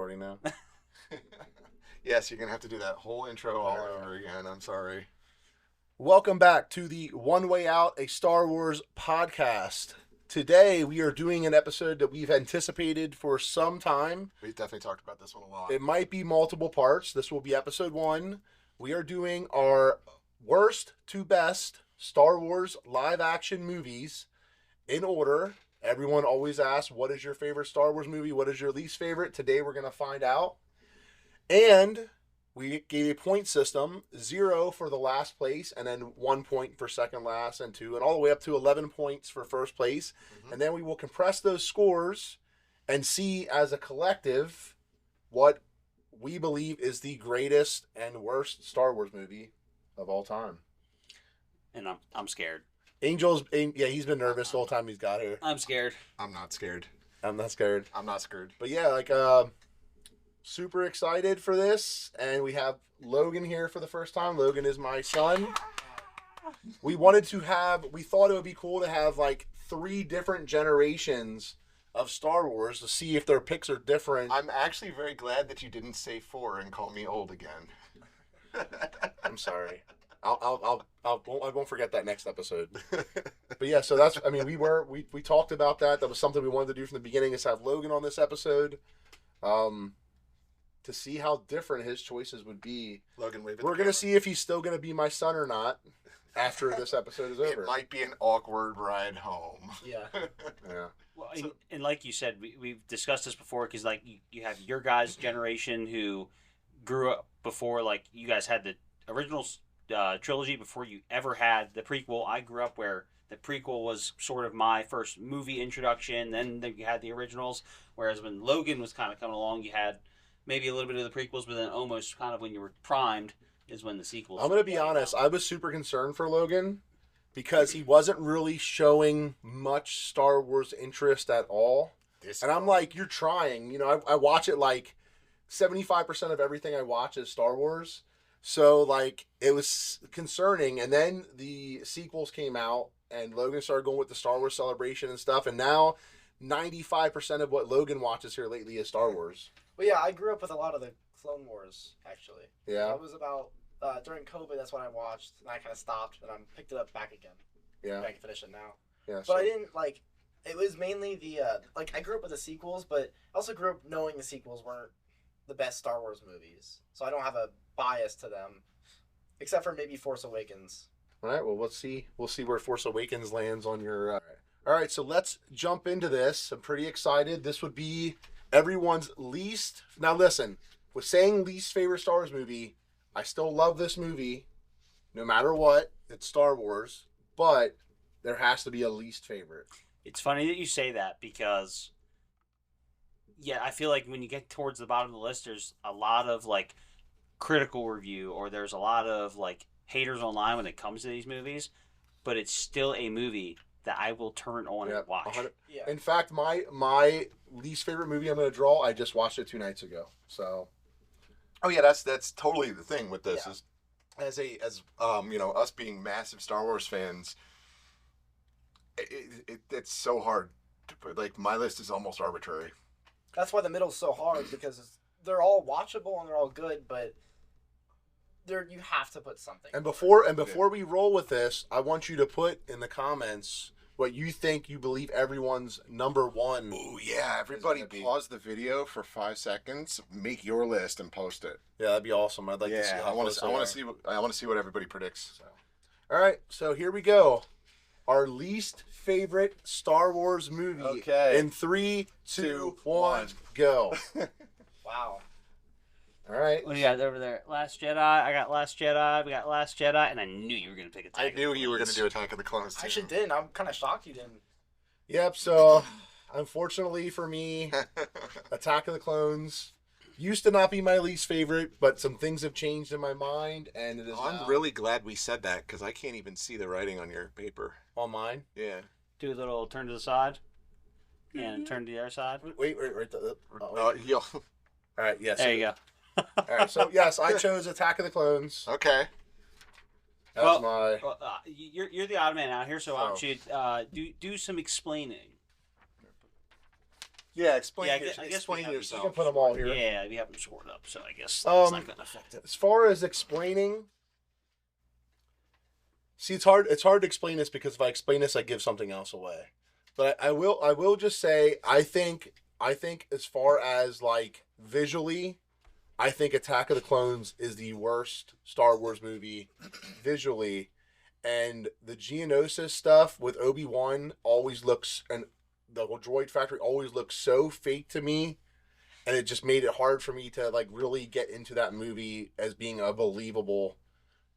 starting now? Yes, you're going to have to do that whole intro all over again. I'm sorry. Welcome back to the One Way Out, a Star Wars podcast. Today, we are doing an episode that we've anticipated for some time. We've definitely talked about this one a lot. It might be multiple parts. This will be episode 1. We are doing our worst to best Star Wars live-action movies in order. Everyone always asks, what is your favorite Star Wars movie? What is your least favorite? Today, we're going to find out. And we gave a point system, 0 for the last place, and then 1 point for second last, and 2, and all the way up to 11 points for first place. Mm-hmm. And then we will compress those scores and see as a collective what we believe is the greatest and worst Star Wars movie of all time. And I'm scared. He's been nervous the whole time he's got here. I'm scared. I'm not scared. I'm not scared. I'm not scared. But yeah, super excited for this, and we have Logan here for the first time. Logan is my son. We thought it would be cool to have 3 different generations of Star Wars to see if their picks are different. I'm actually very glad that you didn't say 4 and call me old again. I'm sorry. I won't forget that next episode. But yeah, so that's, we talked about that. That was something we wanted to do from the beginning, is have Logan on this episode. To see how different his choices would be. Logan, wave at We're going to see if he's still going to be my son or not after this episode is over. It might be an awkward ride home. Yeah. Yeah. Well, and like you said, we've discussed this before, because you have your guys' generation who grew up before, you guys had the original trilogy before you ever had the prequel. I grew up where the prequel was sort of my first movie introduction. Then you had the originals, whereas when Logan was kind of coming along, you had maybe a little bit of the prequels, but then almost kind of when you were primed is when the sequels. I'm going to be honest. I was super concerned for Logan because he wasn't really showing much Star Wars interest at all. And I'm like, you're trying. I watch it 75% of everything I watch is Star Wars. So, it was concerning. And then the sequels came out, and Logan started going with the Star Wars Celebration and stuff. And now 95% of what Logan watches here lately is Star Wars. Well, yeah, I grew up with a lot of the Clone Wars, actually. Yeah. That was about, during COVID, that's what I watched, and I kind of stopped, and I picked it up back again. Yeah. I can finish it now. Yeah. But I didn't, it was mainly the, I grew up with the sequels, but I also grew up knowing the sequels weren't the best Star Wars movies. So I don't have a bias to them, except for maybe Force Awakens. All right, well, let's see. We'll see where Force Awakens lands on your... All right, so let's jump into this. I'm pretty excited. This would be everyone's least... Now, listen. With saying least favorite Star Wars movie, I still love this movie. No matter what, it's Star Wars. But there has to be a least favorite. It's funny that you say that, because... Yeah, I feel like when you get towards the bottom of the list, there's a lot of, critical review, or there's a lot of, haters online when it comes to these movies. But it's still a movie that I will turn on and watch. Yeah. In fact, my least favorite movie I'm going to draw, I just watched it 2 nights ago. So, Oh yeah, that's totally the thing with this, Yeah. is as us being massive Star Wars fans, it's so hard to put, my list is almost arbitrary. That's why the middle's so hard, because they're all watchable and they're all good, but you have to put something. And before we roll with this, I want you to put in the comments what you think you believe everyone's number 1. Oh yeah, everybody pause the video for 5 seconds, make your list, and post it. Yeah, that'd be awesome. I'd like to see how I want to see what everybody predicts. So. All right, so here we go. Our least favorite Star Wars movie. Okay. In 3, 2, 1, go. Wow. All right. What do you got over there? Last Jedi. I got Last Jedi. We got Last Jedi, and I knew you were going to pick Attack I of the knew you were going Clones. to do Attack of the Clones too. I actually didn't. I'm kind of shocked you didn't. Yep, so unfortunately for me, Attack of the Clones used to not be my least favorite, but some things have changed in my mind, and it is I'm now really glad we said that, because I can't even see the writing on your paper. on mine. Yeah. Do a little turn to the side, and turn to the other side. Wait. Yo. All right, yes. There you go. All right, so yes, I chose Attack of the Clones. Okay. That's Well, my... Well, you're the odd man out here, so why don't you do some explaining? Yeah, explain. Yeah, I guess we explain have- You yourself. can put them all here. Yeah, we have them scored up, so I guess that's not gonna affect it. As far as explaining, see, it's hard. It's hard to explain this because if I explain this, I give something else away. But I will. I will just say, I think. As far as like visually, I think Attack of the Clones is the worst Star Wars movie visually, and the Geonosis stuff with Obi-Wan always looks, and the whole droid factory always looks so fake to me, and it just made it hard for me to like really get into that movie as being a believable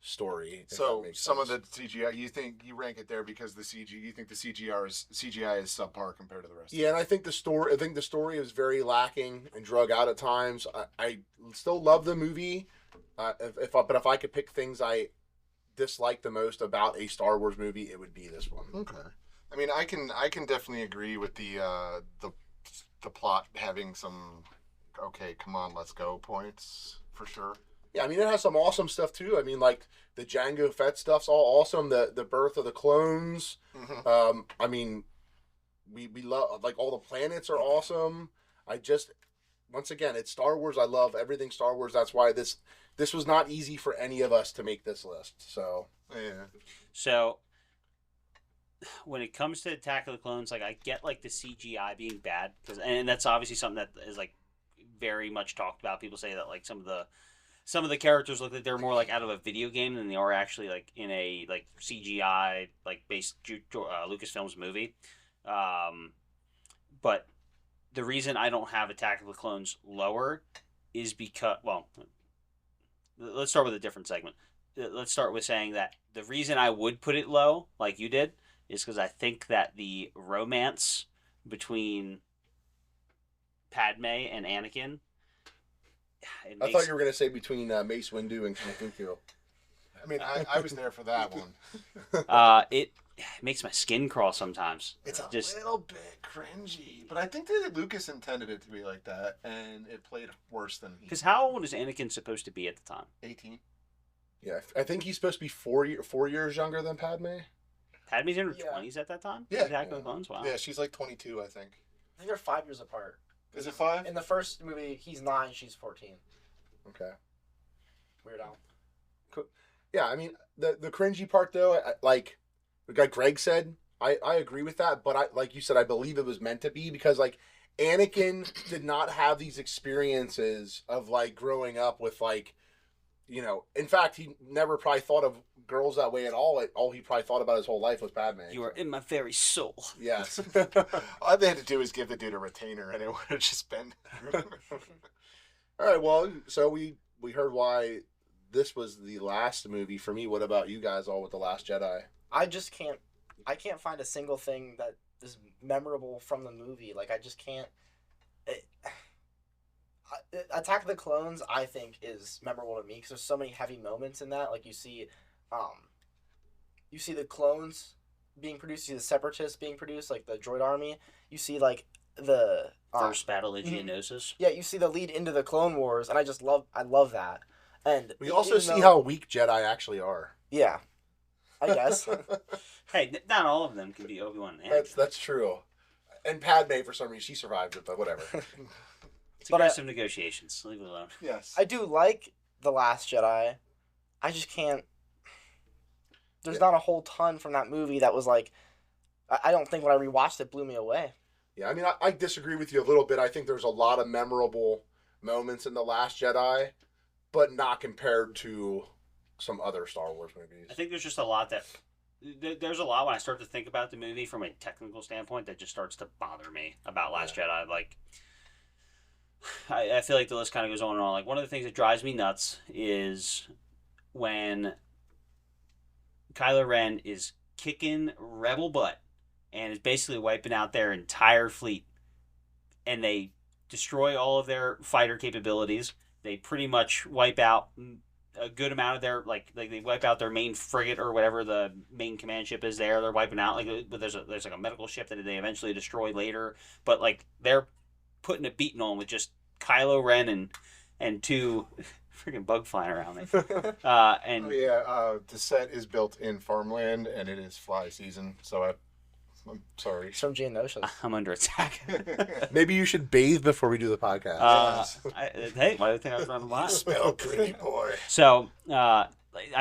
story. if So that makes some sense. of the CGI, you think you rank it there because the CG, you think the CGI is subpar compared to the rest. Yeah, and I think the story. I think the story is very lacking and drug out at times. I still love the movie. If I could pick things I dislike the most about a Star Wars movie, it would be this one. Okay. I mean, I can definitely agree with the plot having some okay, come on, let's go points for sure. Yeah, I mean it has some awesome stuff too. I mean, like the Jango Fett stuff's all awesome. The birth of the clones. Mm-hmm. I mean, we love like all the planets are awesome. I just once again, it's Star Wars. I love everything Star Wars. That's why this was not easy for any of us to make this list. So Yeah. So when it comes to Attack of the Clones, like I get like the CGI being bad and that's obviously something that is like very much talked about. People say that like some of the characters look like they're more like out of a video game than they are actually like in a like CGI like based Lucasfilms movie. But the reason I don't have Attack of the Clones lower is because, well, let's start with a different segment. Let's start with saying that the reason I would put it low, like you did, is because I think that the romance between Padme and Anakin. I thought you were gonna say between Mace Windu and Dooku. I mean, I was there for that one. It makes my skin crawl sometimes. It's a just little bit cringy, but I think that Lucas intended it to be like that, and it played worse than he. because how old is Anakin supposed to be at the time? 18. Yeah, I think he's supposed to be 4 years younger than Padme. Padme's in her Yeah. 20s at that time. Yeah. Attack of the Clones. Wow. Yeah, she's like 22, I think. I think they're 5 years apart. Is it 5? In the first movie, he's 9, she's 14. Okay. Weird Al. Yeah, I mean the cringy part though, like Greg said, I agree with that, but I like you said, I believe it was meant to be because like Anakin did not have these experiences of like growing up with like, you know, in fact he never probably thought of girls that way at all. All he probably thought about his whole life was Padme. You are in my very soul. Yes. All they had to do is give the dude a retainer, and it would have just been. All right, well, so we heard why this was the last movie for me. What about you guys all with The Last Jedi? I can't find a single thing that is memorable from the movie. Like, I just can't. Attack of the Clones, I think, is memorable to me because there's so many heavy moments in that. Like, you see the clones being produced, you see the Separatists being produced, like the droid army. You see, like, the First battle of Geonosis. yeah, you see the lead into the Clone Wars, and I love that. And We also see how weak Jedi actually are. yeah, I guess. Hey, not all of them can be Obi-Wan and Anakin. That's true. And Padme, for some reason, she survived it, but whatever. It's But, aggressive negotiations. Leave it alone. Yes. I do like The Last Jedi. I just can't. There's not a whole ton from that movie that was like. I don't think when I rewatched it blew me away. Yeah, I mean, I disagree with you a little bit. I think there's a lot of memorable moments in The Last Jedi, but not compared to some other Star Wars movies. I think there's just a lot that there's a lot when I start to think about the movie from a technical standpoint that just starts to bother me about Last Jedi. Like, I feel like the list kind of goes on and on. Like, one of the things that drives me nuts is when Kylo Ren is kicking Rebel butt and is basically wiping out their entire fleet, and they destroy all of their fighter capabilities. They pretty much wipe out a good amount of their like they wipe out their main frigate or whatever the main command ship is there. They're wiping out but there's like a medical ship that they eventually destroy later. But like they're putting a beating on with just Kylo Ren and two freaking bug flying around me. And the set is built in farmland, and it is fly season, so I'm sorry. It's from Geonosis. I'm under attack. Maybe you should bathe before we do the podcast. Hey, why do you think I was running wild? Smell pretty boy. So I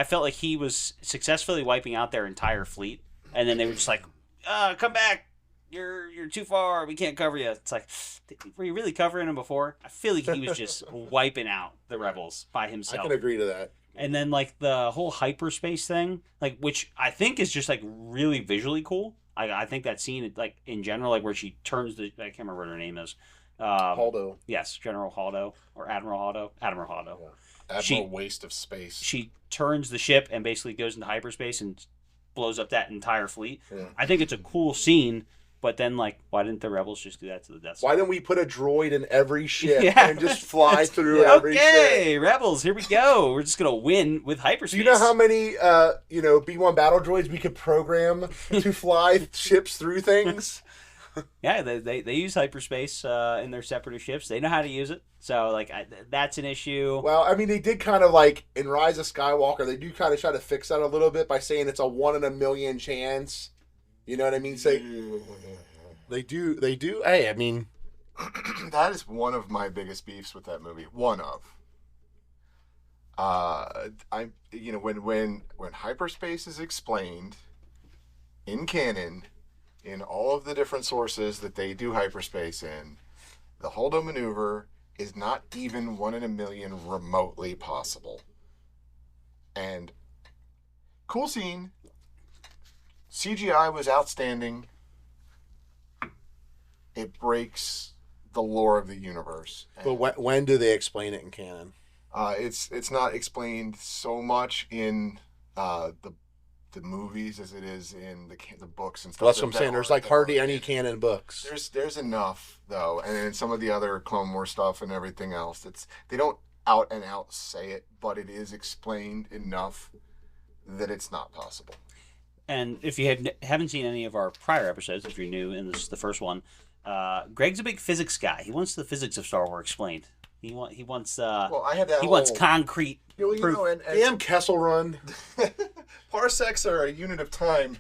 felt like he was successfully wiping out their entire fleet, and then they were just like, "Come back! You're too far. We can't cover you." It's like, were you really covering him before? I feel like he was just wiping out the rebels by I himself. can agree to that. And then like the whole hyperspace thing, like which I think is just like really visually cool. I think that scene, like in general, like where she turns the, I can't remember what her name is. Haldo. Yes, General Haldo or Admiral Haldo. Admiral Haldo. Yeah. Admiral waste of space. She turns the ship and basically goes into hyperspace and blows up that entire fleet. Yeah. I think it's a cool scene, but then like, why didn't the rebels just do that to the Death Star? Why didn't we put a droid in every ship Yeah. and just fly through every ship? Okay, rebels, here we go. We're just gonna win with hyperspace. Do you know how many B-1 battle droids we could program to fly ships through things? Yeah, they use hyperspace in their separatist ships. They know how to use it. So like that's an issue. Well, I mean, they did kind of like in Rise of Skywalker, they do kind of try to fix that a little bit by saying it's a 1 in a million chance. You know what I mean? Say they do. Hey, I mean, That is one of my biggest beefs with that movie. One of. When hyperspace is explained in canon, in all of the different sources that they do hyperspace in, the Holdo maneuver is not even 1 in a million remotely possible. And cool scene. CGI was outstanding. It breaks the lore of the universe. but when do they explain it in canon? It's not explained so much in the movies as it is in the books and stuff. Well, that's what I'm saying. There's like hardly any canon books. There's enough though, and in some of the other Clone Wars stuff and everything else, they don't out and out say it, but it is explained enough that it's not possible. And if you haven't seen any of our prior episodes, if you're new and this is the first one, Greg's a big physics guy. He wants the physics of Star Wars explained. He wants Well, I had that. he wants concrete proof. Damn Kessel Run. Parsecs are a unit of time,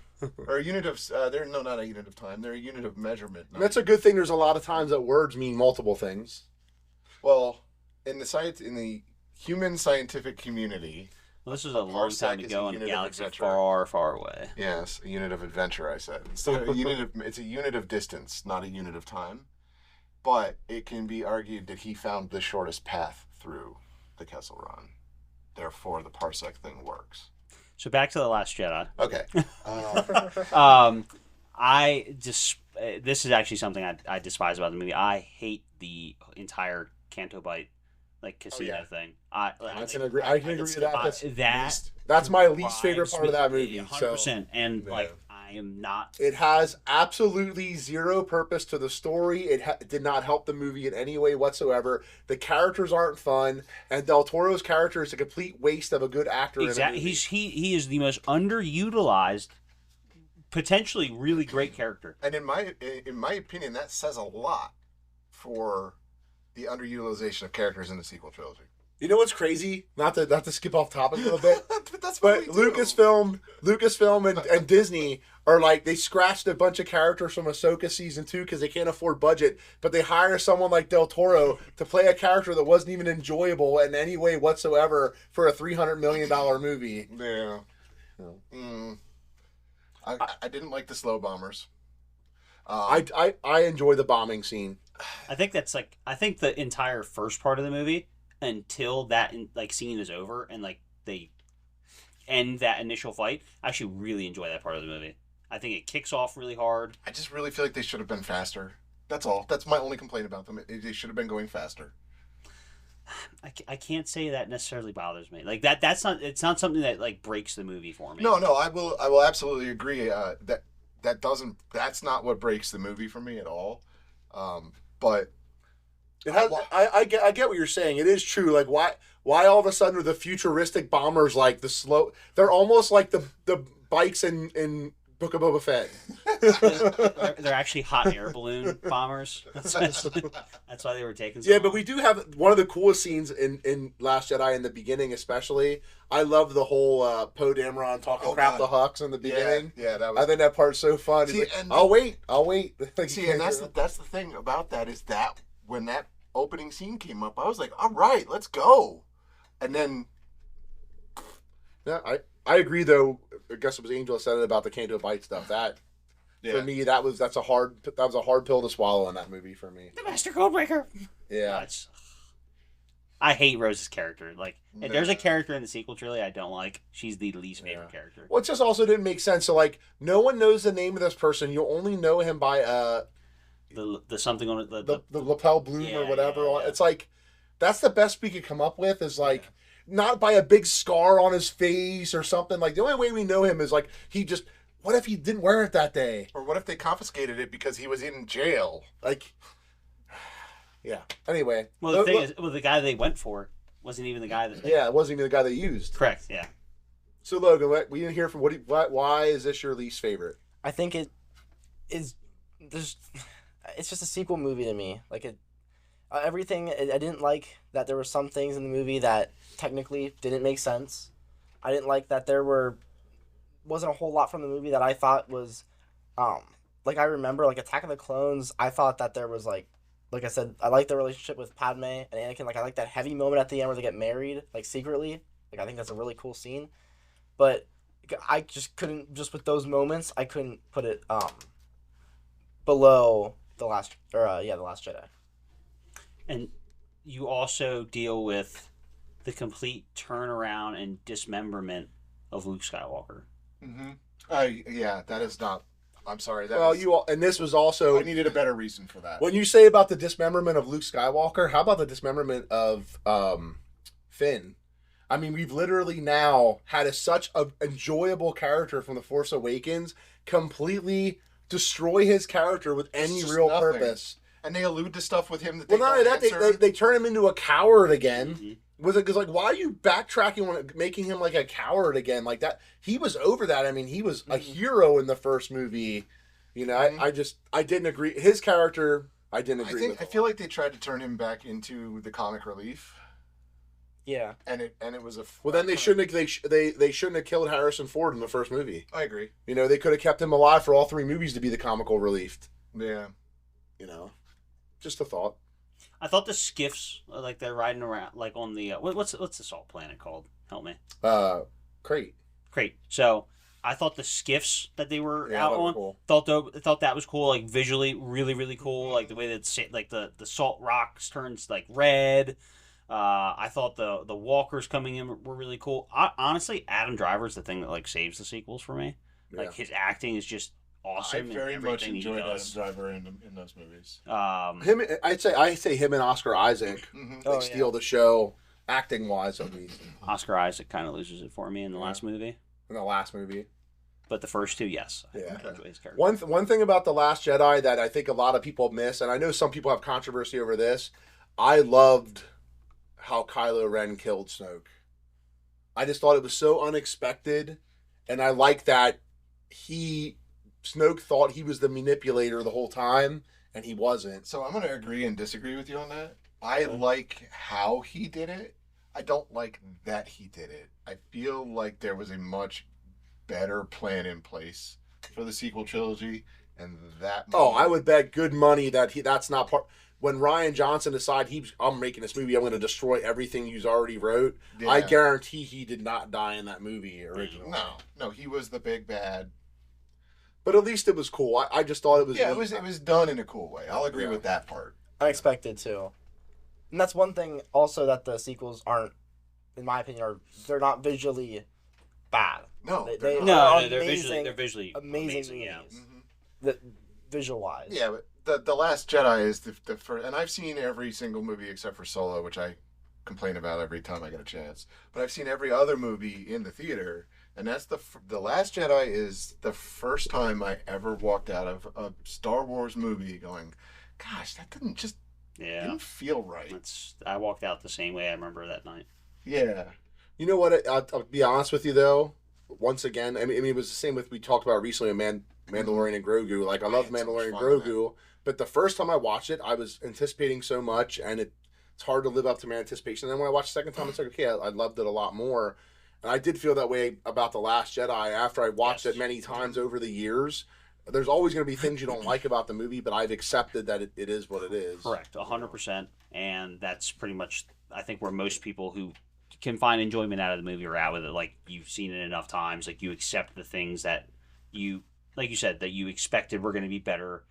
or a unit of. They're not a unit of time. They're a unit of measurement. That's a good thing. There's a lot of times that words mean multiple things. Well, in the human scientific community. Well, this was a long parsec time is ago a in a unit of galaxy adventure. far, far away. Yes, a unit of adventure. I said so. It's a unit of distance, not a unit of time. But it can be argued that he found the shortest path through the Kessel Run. Therefore, the parsec thing works. So back to The Last Jedi. Okay. I just this is actually something I despise about the movie. I hate the entire Canto Bite casino thing. I can agree with that. That's my least favorite part of that movie. 100%. And I am not. It has absolutely zero purpose to the story. It did not help the movie in any way whatsoever. The characters aren't fun, and Del Toro's character is a complete waste of a good actor. Exactly. He is the most underutilized, potentially really great character. And in my opinion, that says a lot for the underutilization of characters in the sequel trilogy. You know what's crazy? Not to skip off topic a little bit, but Lucasfilm and Disney are like, they scratched a bunch of characters from Ahsoka season 2 because they can't afford budget, but they hire someone like Del Toro to play a character that wasn't even enjoyable in any way whatsoever for a $300 million movie. Yeah. I didn't like the slow bombers. I enjoy the bombing scene. I think the entire first part of the movie, until that scene is over and they end that initial fight, I actually really enjoy that part of the movie. I think it kicks off really hard. I just really feel like they should have been faster. That's all. That's my only complaint about them. They should have been going faster. I can't say that necessarily bothers me. It's not something that breaks the movie for me. No, I will absolutely agree that's not what breaks the movie for me at all. But it has. I get what you're saying. It is true. Why all of a sudden are the futuristic bombers they're almost like the bikes in Book of Boba Fett. They're actually hot air balloon bombers. That's why they were taken so Yeah, but long. we do have one of the coolest scenes in Last Jedi in the beginning, especially. I love the whole Poe Dameron talking crap to Hux in the beginning. Yeah, that was. I think that part's so fun. See, He's like, and- I'll wait. See, and that's the thing about that is that when that opening scene came up, I was like, all right, let's go. And then Yeah, I agree though. I guess it was Angel that said it about the Canto Bite stuff. That for me, that's a hard pill to swallow in that movie for me. The Master Codebreaker. Yeah. I hate Rose's character. Like, if there's a character in the sequel trilogy I don't like, she's the least favorite character. Well, it just also didn't make sense. So like, no one knows the name of this person. You'll only know him by The something on it. the lapel bloom or whatever. Yeah. It's like that's the best we could come up with is like not by a big scar on his face or something. Like the only way we know him is like he just. What if he didn't wear it that day? or what if they confiscated it because he was in jail? Like, yeah. Anyway. Well, the thing is, the guy they went for wasn't even the guy that. Yeah, it wasn't even the guy they used. Correct. Yeah. So Logan, we didn't hear from why is this your least favorite? I think it is. It's just a sequel movie to me. Like everything. I didn't like that there were some things in the movie that technically didn't make sense. I didn't like that there wasn't a whole lot from the movie that I thought was, like I remember like Attack of the Clones. I thought that there was like I said, I like the relationship with Padme and Anakin. Like I like that heavy moment at the end where they get married like secretly. Like I think that's a really cool scene. But I just couldn't with those moments. I couldn't put it below the Last Jedi. And you also deal with the complete turnaround and dismemberment of Luke Skywalker. Mm-hmm. That is not. I'm sorry. And this was also I needed a better reason for that. when you say about the dismemberment of Luke Skywalker. How about the dismemberment of Finn? I mean, we've literally now had such an enjoyable character from The Force Awakens completely destroy his character with any just real nothing. purpose. And they allude to stuff with him that Well, they not only don't that, answer. they turn him into a coward again. Mm-hmm. Was it because like why are you backtracking on making him like a coward again like that? He was over that. I mean, he was a hero in the first movie. You know, I didn't agree. His character, I didn't agree. I feel like they tried to turn him back into the comic relief. Yeah. And it was a. Well, then they shouldn't have. They shouldn't have killed Harrison Ford in the first movie. I agree. You know, they could have kept him alive for all three movies to be the comical relief. Yeah. You know, just a thought. I thought the skiffs, like they're riding around, like on the what's the salt planet called? Help me. Crate. Great. So I thought the skiffs that they were out on, cool. thought that was cool. Like visually, really, really cool. Like the way that like the salt rocks turns like red. I thought the walkers coming in were really cool. Honestly, Adam Driver's the thing that like saves the sequels for me. Yeah. Like his acting is just awesome. I very in much everything he enjoyed Adam does. Driver in those movies. Him, I say him and Oscar Isaac. Mm-hmm. They steal the show, acting wise at least. Oscar Isaac kind of loses it for me in the last movie, In the last movie. but the first two, yes. I Yeah. enjoy his character. One thing about The Last Jedi that I think a lot of people miss, and I know some people have controversy over this, I loved how Kylo Ren killed Snoke. I just thought it was so unexpected, and I like that Snoke thought he was the manipulator the whole time, and he wasn't. So I'm going to agree and disagree with you on that. I like how he did it. I don't like that he did it. I feel like there was a much better plan in place for the sequel trilogy, and that. Oh, I would bet good money that that's not part. When Rian Johnson decided I'm making this movie, I'm going to destroy everything he's already wrote. Yeah. I guarantee he did not die in that movie originally. No, he was the big bad. But at least it was cool. I just thought it was. Yeah, neat. it was done in a cool way. I'll agree Yeah. with that part. Unexpected too. And that's one thing also that the sequels aren't, in my opinion, they're not visually bad. No, They they're No, not. no, they're amazing- visually amazing yeah. movies. Mhm. The visual wise. Yeah, but the Last Jedi is the first, and I've seen every single movie except for Solo, which I complain about every time I get a chance. But I've seen every other movie in the theater, and that's the Last Jedi is the first time I ever walked out of a Star Wars movie going, "Gosh, that didn't feel right." I walked out the same way I remember that night. Yeah, You know what? I'll be honest with you though. once again, I mean, it was the same with we talked about recently, Mandalorian and Grogu. Like, I love had so much Mandalorian and fun with Grogu, but the first time I watched it, I was anticipating so much, and it's hard to live up to my anticipation. And then when I watched the second time, it's like, okay, I loved it a lot more. And I did feel that way about The Last Jedi after I watched it many times over the years. There's always going to be things you don't like about the movie, but I've accepted that it is what it is. Correct, 100%. And that's pretty much, I think, where most people who can find enjoyment out of the movie are at with it. Like, you've seen it enough times. Like, you accept the things that you, like you said, that you expected were going to be better.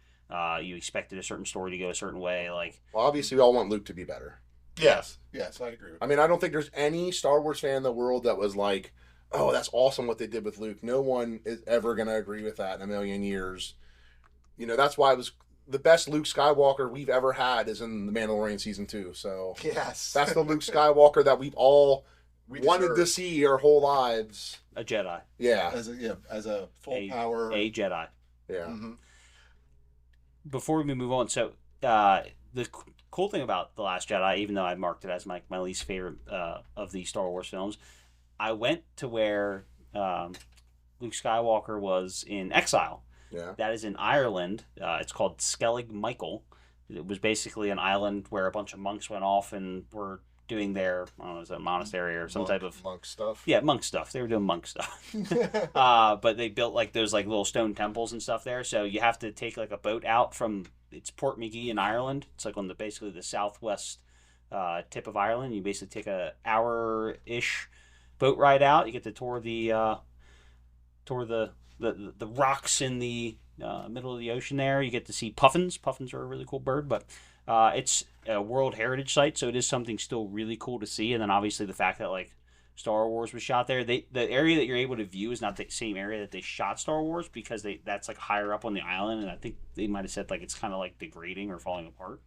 You expected a certain story to go a certain way. Like, Well, obviously, we all want Luke to be better. Yes, I agree with I mean, I don't think there's any Star Wars fan in the world that was like, oh, that's awesome what they did with Luke. No one is ever going to agree with that in a million years. You know, that's why it was the best Luke Skywalker we've ever had is in The Mandalorian Season 2. So Yes. that's the Luke Skywalker that we've all We wanted to deserve. see our whole lives. a Jedi. Yeah. As a full A- power. A Jedi. Yeah. Mhm. Before we move on, so the cool thing about The Last Jedi, even though I marked it as my least favorite of the Star Wars films, I went to where Luke Skywalker was in exile. Yeah. That is in Ireland. It's called Skellig Michael. It was basically an island where a bunch of monks went off and were doing their, I don't know, is it a monastery or some type of... monk stuff. Yeah, monk stuff. They were doing monk stuff. But they built like those like little stone temples and stuff there. So you have to take like a boat out from, it's Portmagee in Ireland. It's like on the basically the southwest tip of Ireland. You basically take a hour-ish boat ride out. You get to tour the rocks in the middle of the ocean there. You get to see puffins. Puffins are a really cool bird, but it's a World Heritage Site, so it is something still really cool to see. And then obviously the fact that like Star Wars was shot there, the area that you're able to view is not the same area that they shot Star Wars because that's like higher up on the island, and I think they might have said like it's kind of like degrading or falling apart,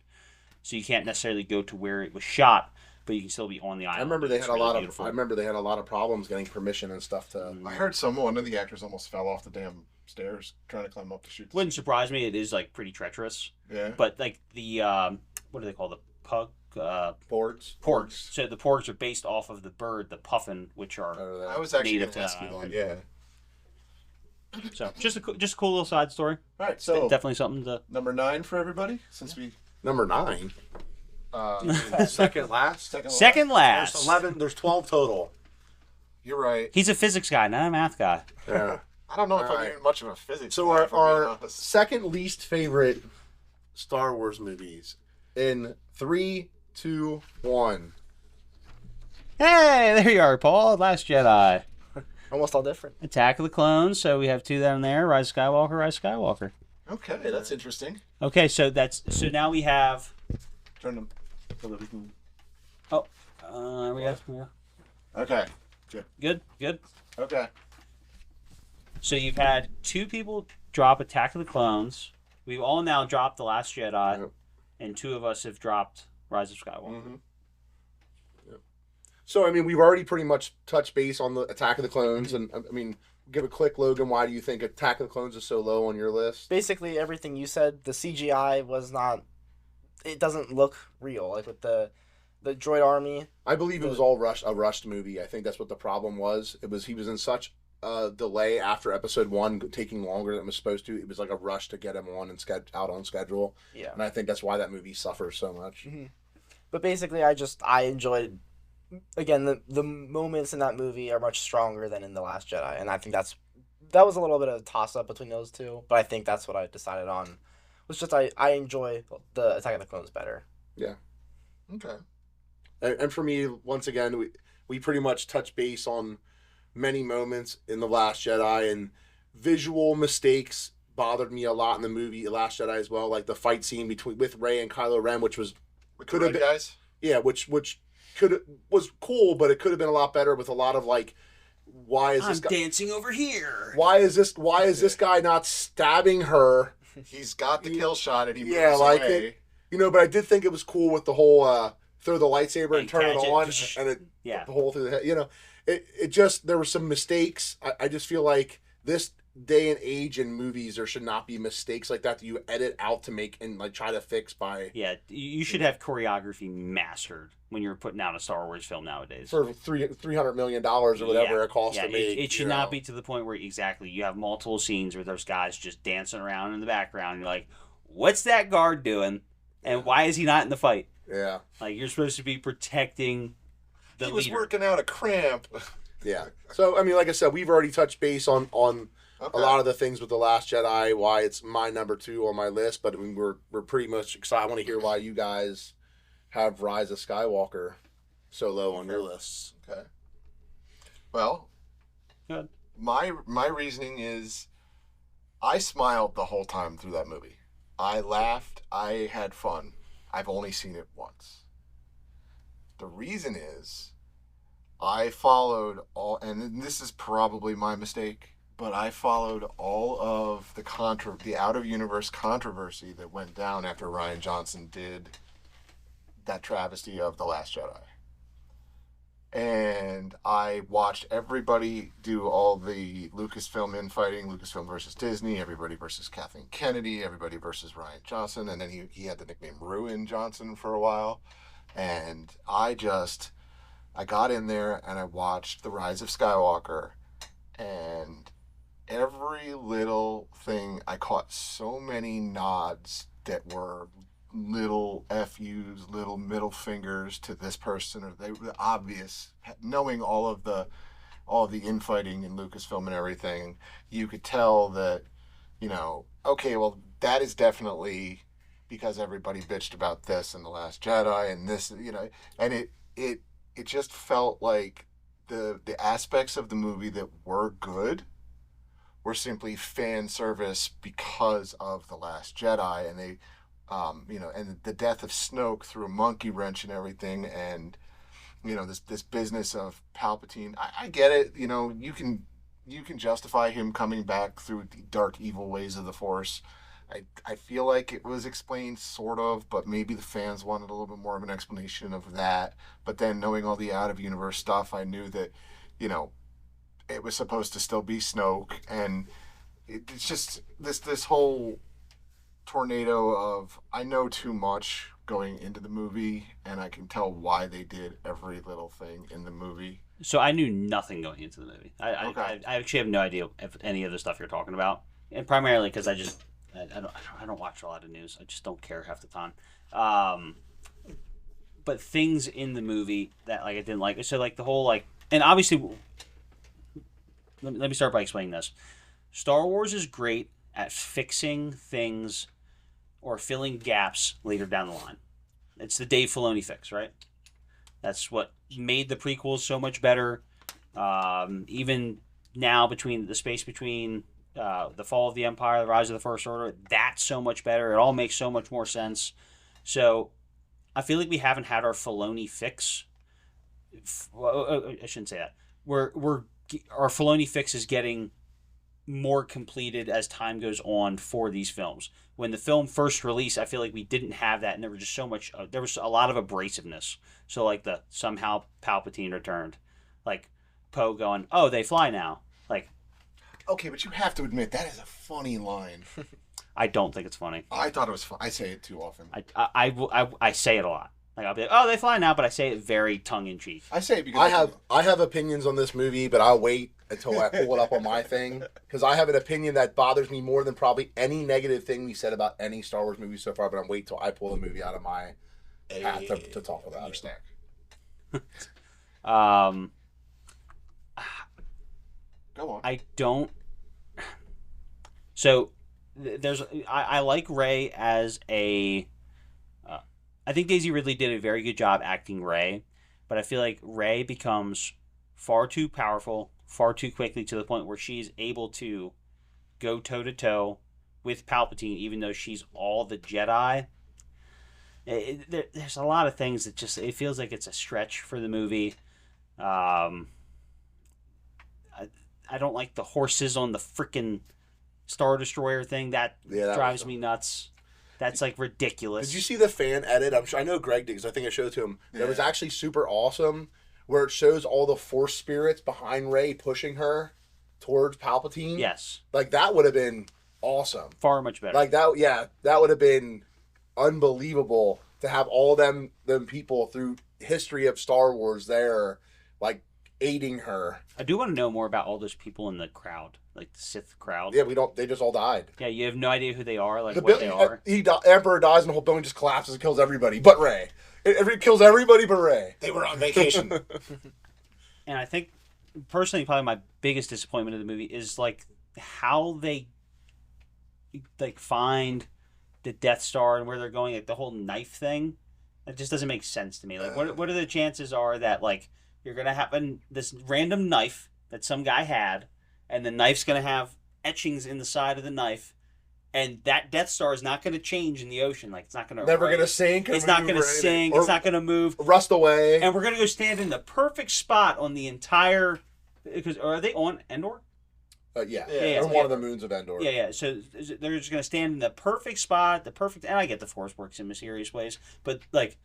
so you can't necessarily go to where it was shot, but you can still be on the island. I remember they It's had a really lot beautiful. I remember they had a lot of problems getting permission and stuff to. I heard one of the actors almost fell off the damn stairs trying to climb up to shoot. Wouldn't surprise me. It is like pretty treacherous. Yeah. But like the what do they call the pug? Ports. Porgs. So the porgs are based off of the bird, the puffin, which are I was actually native going to to ask you that that. Yeah. so just a cool little side story. All right. So Definitely something to. number 9 for everybody, since we Number 9. Second last. Second last. There's 11. There's 12 total. You're right. He's a physics guy, not a math guy. Yeah. I don't know if I'm Alright. even much of a physics. So guy, if I'm being our honest. second least favorite Star Wars movies in 3, 2, 1. Hey, there you are, Paul. Last Jedi. Almost all different. Attack of the Clones. So we have two down there. Rise of Skywalker. Rise of Skywalker. Okay, that's interesting. Okay, so now we have. Turn them so that we can. We have. Okay. Good. Okay. So you've had two people drop Attack of the Clones. We've all now dropped The Last Jedi, Yep. and two of us have dropped Rise of Skywalker. Mm-hmm. Yep. So, I mean, we've already pretty much touched base on the Attack of the Clones, and I mean, give a quick, Logan, why do you think Attack of the Clones is so low on your list? Basically, everything you said, the CGI was not. It doesn't look real. Like with the droid army. I believe it was all a rushed movie. I think that's what the problem was. He was in such a delay after Episode 1, taking longer than it was supposed to. It was like a rush to get him on and out on schedule. Yeah. And I think that's why that movie suffers so much. Mm-hmm. But basically, I enjoyed. Again, the moments in that movie are much stronger than in The Last Jedi, and I think that was a little bit of a toss up between those two. But I think that's what I decided on. Was just I enjoy the Attack of the Clones better. Yeah. Okay. And for me, once again, we pretty much touch base on many moments in The Last Jedi, and visual mistakes bothered me a lot in the movie Last Jedi as well, like the fight scene with Rey and Kylo Ren, which was Could have guys. yeah, which was cool, but it could have been a lot better with a lot of like, why is this guy dancing over here? Why is this guy not stabbing her? He's got the kill shot and he moves Yeah, like away. but I did think it was cool with the whole throw the lightsaber and turn it catch it. on and it Yeah. the hole through the head. It just there were some mistakes. I just feel like this day and age in movies, there should not be mistakes like that you edit out to make and like try to fix by Yeah, you should have choreography mastered when you're putting out a Star Wars film nowadays. for $300 million or whatever it costs to make. It should not be to the point where exactly you have multiple scenes where there's guys just dancing around in the background. And you're like, what's that guard doing? And why is he not in the fight? Yeah. Like, you're supposed to be protecting the He was leader. working out a cramp. Yeah. So, I mean, like I said, we've already touched base on Okay. a lot of the things with The Last Jedi, why it's my number 2 on my list, but we're pretty much excited. I want to hear why you guys have Rise of Skywalker so low on your lists. Okay. Well, Good. my reasoning is I smiled the whole time through that movie. I laughed. I had fun. I've only seen it once. The reason is I followed all, and this is probably my mistake, but I followed all of the out-of-universe controversy that went down after Rian Johnson did that travesty of The Last Jedi. And I watched everybody do all the Lucasfilm infighting, Lucasfilm versus Disney, everybody versus Kathleen Kennedy, everybody versus Rian Johnson, and then he had the nickname Ruin Johnson for a while. And I got in there and I watched The Rise of Skywalker, and every little thing, I caught so many nods that were little FUs, little middle fingers to this person, or they were obvious. Knowing all of the infighting in Lucasfilm and everything, you could tell that, okay, well, that is definitely because everybody bitched about this in The Last Jedi and this, and it just felt like the aspects of the movie that were good were simply fan service because of The Last Jedi, and they and the death of Snoke through a monkey wrench and everything, and this business of Palpatine. I get it. You can justify him coming back through the dark, evil ways of the Force. I feel like it was explained sort of, but maybe the fans wanted a little bit more of an explanation of that. But then knowing all the out of universe stuff, I knew that it was supposed to still be Snoke, and it's just this whole tornado of I know too much going into the movie, and I can tell why they did every little thing in the movie. So I knew nothing going into the movie. Okay. I actually have no idea if any of the stuff you're talking about, and primarily because I don't watch a lot of news. I just don't care half the time. But things in the movie that I didn't like. So the whole and obviously, let me start by explaining this. Star Wars is great at fixing things or filling gaps later down the line. It's the Dave Filoni fix, right? That's what made the prequels so much better. Even now, between the space between the Fall of the Empire, the Rise of the First Order, that's so much better. It all makes so much more sense. So I feel like we haven't had our Filoni fix. I shouldn't say that. Our Filoni fix is getting more completed as time goes on for these films. When the film first released, I feel like we didn't have that, and there was just so much. There was a lot of abrasiveness. So the somehow Palpatine returned, Poe going, "Oh, they fly now." Okay, but you have to admit that is a funny line. I don't think it's funny. I thought it was fun. I say it too often. I say it a lot. I'll be like, "Oh, they fly now," but I say it very tongue in cheek. I say it because I have opinions on this movie, but I'll wait until I pull it up on my thing, because I have an opinion that bothers me more than probably any negative thing we said about any Star Wars movie so far. But I'm wait till I pull the movie out of my hat to talk about it. Stack. Go on. I don't. So I like Rey as a. I think Daisy Ridley did a very good job acting Rey, but I feel like Rey becomes far too powerful, far too quickly, to the point where she's able to go toe to toe with Palpatine, even though she's all the Jedi. There's a lot of things that just it feels like it's a stretch for the movie. I don't like the horses on the freaking Star Destroyer thing. That drives me nuts. That's ridiculous. Did you see the fan edit? I know Greg did, because I think I showed it to him. That was actually super awesome, where it shows all the Force spirits behind Rey pushing her towards Palpatine. Yes, Like that would have been awesome. far much better. Like that, yeah, that would have been unbelievable to have all them people through history of Star Wars there, like aiding her. I do want to know more about all those people in the crowd, like the Sith crowd. Yeah, we don't. They just all died. Yeah, you have no idea who they are, like The what they are. Emperor dies and the whole building just collapses and kills everybody, but Rey. It kills everybody but Rey. They were on vacation. And I think, personally, probably my biggest disappointment of the movie is like how they like find the Death Star and where they're going, like the whole knife thing. It just doesn't make sense to me. Like, what are the chances are that like you're gonna have this random knife that some guy had, and the knife's gonna have etchings in the side of the knife, and that Death Star is not gonna change in the ocean. Like it's not gonna Never gonna sink. It's not gonna sink. It's not gonna move. Rust away. And we're gonna go stand in the perfect spot on the entire. Because are they on Endor? Yeah, yeah, on one of the moons of Endor. Yeah. So they're just gonna stand in the perfect spot, and I get the Force works in mysterious ways, but like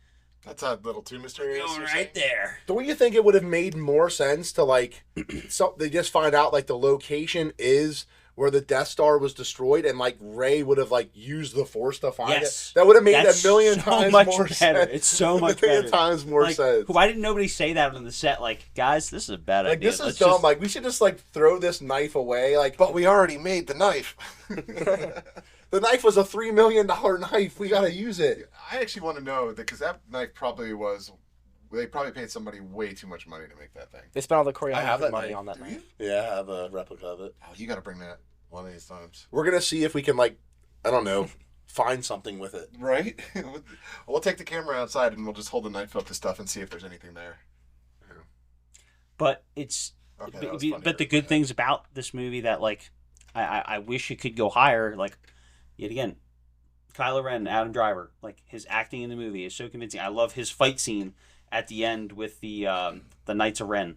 That's a little too mysterious. going you're right saying? there. Don't you think it would have made more sense to like, so they just find out like the location is where the Death Star was destroyed, and like Rey would have like used the Force to find Yes. it? That would have made That's a million so times much more better. sense. It's so much a million better. times more Like, sense. why didn't nobody say that on the set? Like, guys, this is a bad Like idea. this is Let's dumb. just- Like we should just like throw this knife away. Like But we already made the knife. the knife was a $3 million knife. We gotta use it. I actually want to know that because that knife probably was. They probably paid somebody way too much money to make that thing. They spent all the I have choreographic that money knife. on that Do knife. you? Yeah, I have a replica of it. Oh, you got to bring that one of these times. We're gonna see if we can like, I don't know, find something with it. Right? We'll take the camera outside and we'll just hold the knife up to stuff and see if there's anything there. But it's Okay, that was but, funny. but the good things about this movie that like I wish it could go higher. Like yet again, Kylo Ren, Adam Driver, like his acting in the movie is so convincing. I love his fight scene at the end with the Knights of Ren.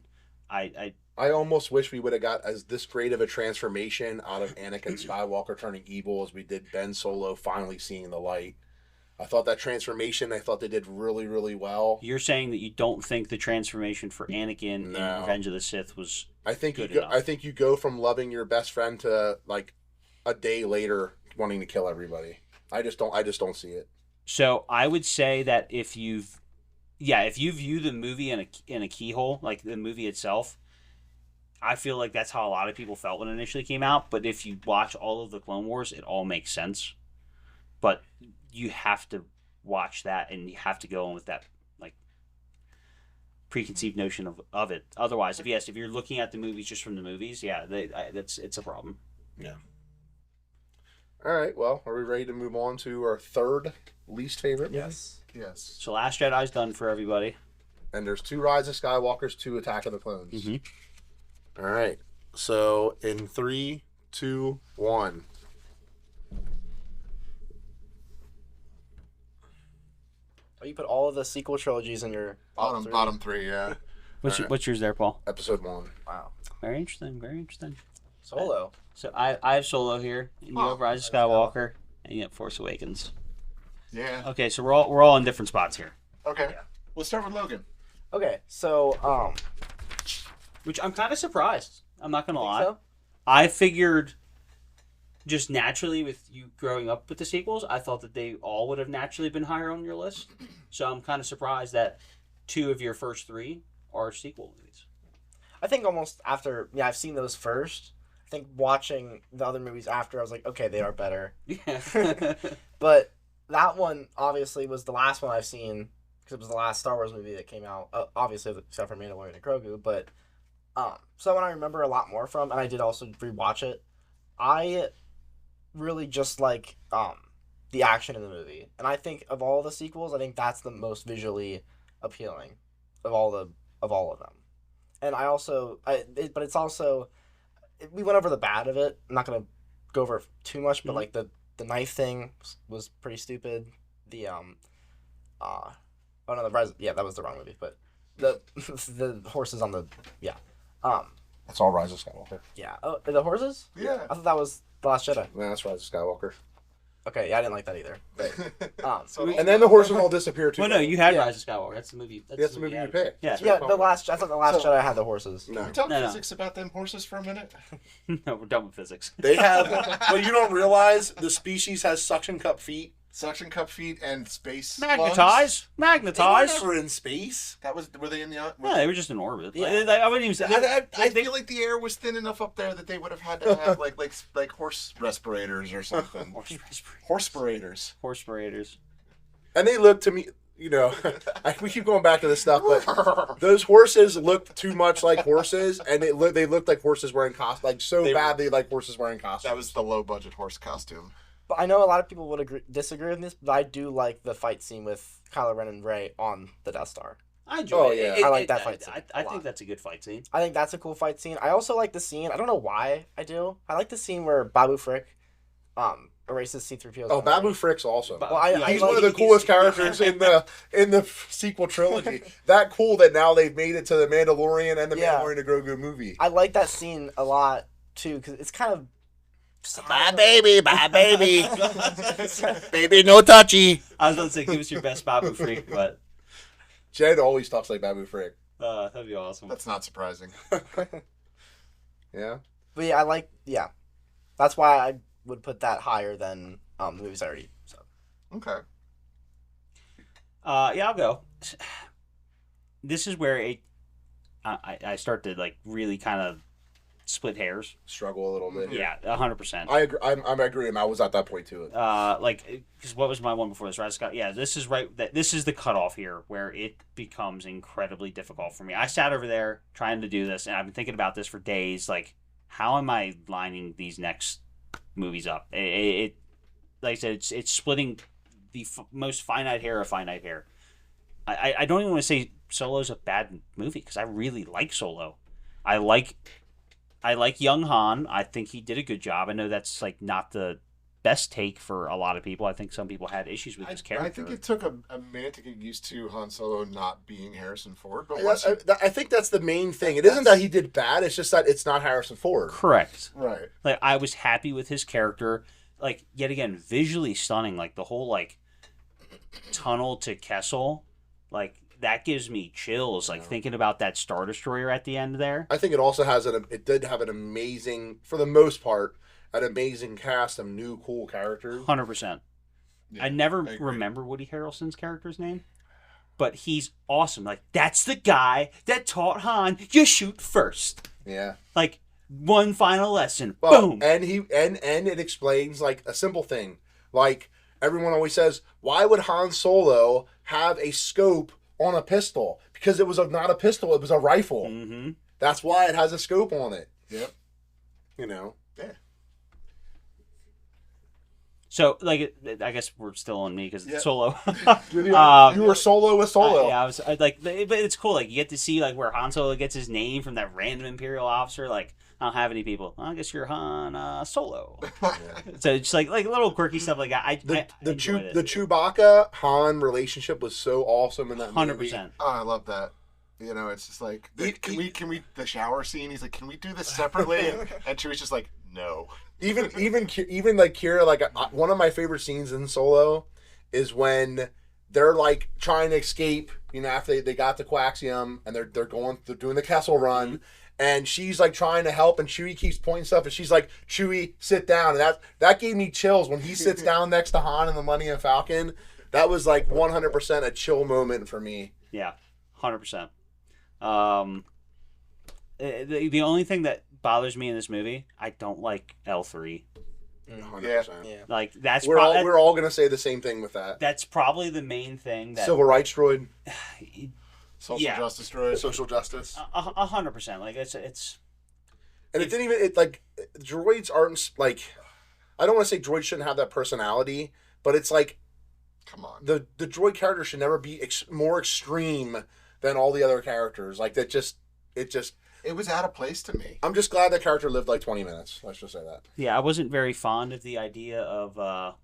I almost wish we would have got as this great of a transformation out of Anakin Skywalker turning evil as we did Ben Solo finally seeing the light. I thought that transformation, I thought they did really, really well. You're saying that you don't think the transformation for Anakin in No. Revenge of the Sith was I think good enough. I think you go from loving your best friend to like a day later wanting to kill everybody. I just don't see it. So I would say that if you view the movie in a keyhole, like the movie itself, I feel like that's how a lot of people felt when it initially came out. But if you watch all of the Clone Wars, it all makes sense. But you have to watch that, and you have to go in with that like preconceived notion of it. Otherwise, if you're looking at the movies just from the movies, it's a problem. Yeah. All right. Well, are we ready to move on to our third least favorite? Yes. Yes. So Last Jedi's done for everybody. And there's 2 Rise of Skywalkers, 2 Attack of the Clones. Mm-hmm. All right. So in 3, 2, 1. Oh, you put all of the sequel trilogies in your Bottom three, yeah. What's yours there, Paul? Episode 1. Wow. Very interesting. Very interesting. Solo. So I have Solo here, and you have Rise of Skywalker, and you have Force Awakens. Yeah. Okay, so we're all in different spots here. Okay. Yeah. We'll start with Logan. Okay, so Which I'm kind of surprised. I'm not gonna think lie. so? I figured, just naturally with you growing up with the sequels, I thought that they all would have naturally been higher on your list. So I'm kind of surprised that 2 of your first 3 are sequel movies. I think almost after I've seen those first. I think watching the other movies after, I was like, okay, they are better. Yeah. But that one obviously was the last one I've seen because it was the last Star Wars movie that came out. Obviously, except for Mandalorian and Grogu. But someone I remember a lot more from, and I did also rewatch it. I really just like the action in the movie, and I think of all the sequels, I think that's the most visually appealing of all of them. And I also, but it's also, we went over the bad of it. I'm not gonna go over it too much, but like the knife thing was pretty stupid. The oh no, that was the wrong movie. But the the horses on the That's all Rise of Skywalker. yeah. Oh, the horses? Yeah. I thought that was The Last Jedi. Yeah, that's Rise of Skywalker. Okay, yeah, I didn't like that either. So And then the horses all disappear too. Well, no, you had Yeah. Rise of Skywalker. That's the movie. That's the movie you had. picked. Yeah. That's Yeah, what I'm I thought the Last Jedi had the horses. No. Can we talk No. physics about them horses for a minute? No, we're done with physics. They have, but you don't realize the species has suction cup feet. Suction cup feet and space Magnetize. They were Magnetize. never in space. Were they in the? Yeah, they were just in orbit. Yeah. I wouldn't even say. I feel like the air was thin enough up there that they would have had to have like horse respirators or something. Horsespirators. Horsespirators. And they look to me, you know, we keep going back to this stuff, but those horses looked too much like horses, and they looked like horses wearing costumes, like so badly like horses wearing costumes. That was the low budget horse costume. But I know a lot of people would disagree with this, but I do like the fight scene with Kylo Ren and Rey on the Death Star. I enjoy Oh, it. yeah. I like that fight scene I a think lot. that's a good fight scene. I think that's a cool fight scene. I also like the scene. I don't know why I do. I like the scene where Babu Frick erases C-3PO's Oh, memory. Babu Frick's awesome. Ba- Well, I He's like- one of the coolest characters in the sequel trilogy. That cool that now they've made it to the Mandalorian and the Yeah. Mandalorian to Grogu movie. I like that scene a lot too because it's kind of Bye baby, baby, no touchy. I was going to say, give us your best Babu freak, but Jed always talks like Babu Frick. that'd be awesome. That's not surprising. Yeah. But yeah, that's why I would put that higher than the movies I already said. Okay. Yeah, I'll go. This is where I start to like really kind of split hairs. Struggle a little bit. Yeah, 100%. I agree. I agree. I was at that point too. Like, because what was my one before this? Rise of Scott. Yeah, this is right. This is the cutoff here where it becomes incredibly difficult for me. I sat over there trying to do this, and I've been thinking about this for days. Like, how am I lining these next movies up? It like I said, it's splitting the most finite hair of finite hair. I don't even want to say Solo's a bad movie because I really like Solo. I like young Han. I think he did a good job. I know that's like not the best take for a lot of people. I think some people had issues with his character. I think it took a minute to get used to Han Solo not being Harrison Ford, but I think that's the main thing. It isn't that he did bad. It's just that it's not Harrison Ford. Correct. right. Like I was happy with his character. Like yet again, visually stunning. Like the whole like tunnel to Kessel, like that gives me chills. Like thinking about that Star Destroyer at the end there. I think it also has it did have an amazing, for the most part, an amazing cast of new cool characters. 100%. Yeah, I never agree. remember Woody Harrelson's character's name, but he's awesome. Like that's the guy that taught Han you shoot first. Yeah. Like one final lesson. Well, Boom. and it explains like a simple thing. Like everyone always says, why would Han Solo have a scope on a pistol? Because it was not a pistol, it was a rifle. Mm-hmm. That's why it has a scope on it. Yep. You know. Yeah. So like, I guess we're still on me because Yeah. it's Solo. You were Solo with Solo. Yeah, I like, but it's cool. Like you get to see like where Han Solo gets his name from that random Imperial officer. Like I don't have any people. I guess you're Han Solo. So it's like little quirky stuff like that. The I enjoyed it. Chewbacca Han relationship was so awesome in that movie. 100%. Oh, I love that. You know, it's just like, can we the shower scene? He's like, can we do this separately? And Chewie's just like, no. Even like Kira, like one of my favorite scenes in Solo is when they're like trying to escape. You know, after they got to Quaxium and they're doing the Kessel Run, and she's like trying to help, and Chewie keeps pointing stuff, and she's like, "Chewie, sit down." And that gave me chills when he sits down next to Han in the Millennium Falcon. That was like 100% a chill moment for me. Yeah, 100%. The only thing that bothers me in this movie, I don't like L3. 100%. Yeah. Like that's We're all gonna say the same thing with that. that's probably the main thing that Civil rights droid, Social Yeah. justice droid. social justice. 100%. Like it's And it didn't even, like, droids aren't, like, I don't want to say droids shouldn't have that personality, but it's like, Come on. the droid character should never be more extreme than all the other characters. Like, It was out of place to me. I'm just glad that character lived like 20 minutes. Let's just say that. yeah. I wasn't very fond of the idea of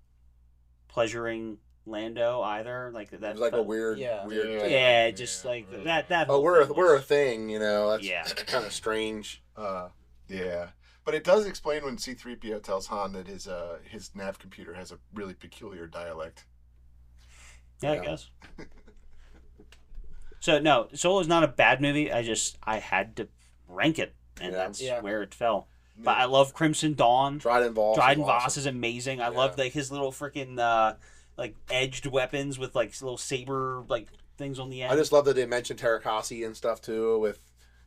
pleasuring Lando either. Like that It was like a weird Yeah. thing. yeah, just like that. Oh, whole we're thing a was- thing, you know. That's Yeah. kind of strange. Yeah. But it does explain when C-3PO tells Han that his nav computer has a really peculiar dialect. Yeah, I guess. So no, Solo is not a bad movie. I had to rank it, and that's where it fell. But I love Crimson Dawn. Dryden Voss. Is amazing. I love like his little freaking like edged weapons with like little saber like things on the end. I just love that they mentioned Terakasi and stuff too. With,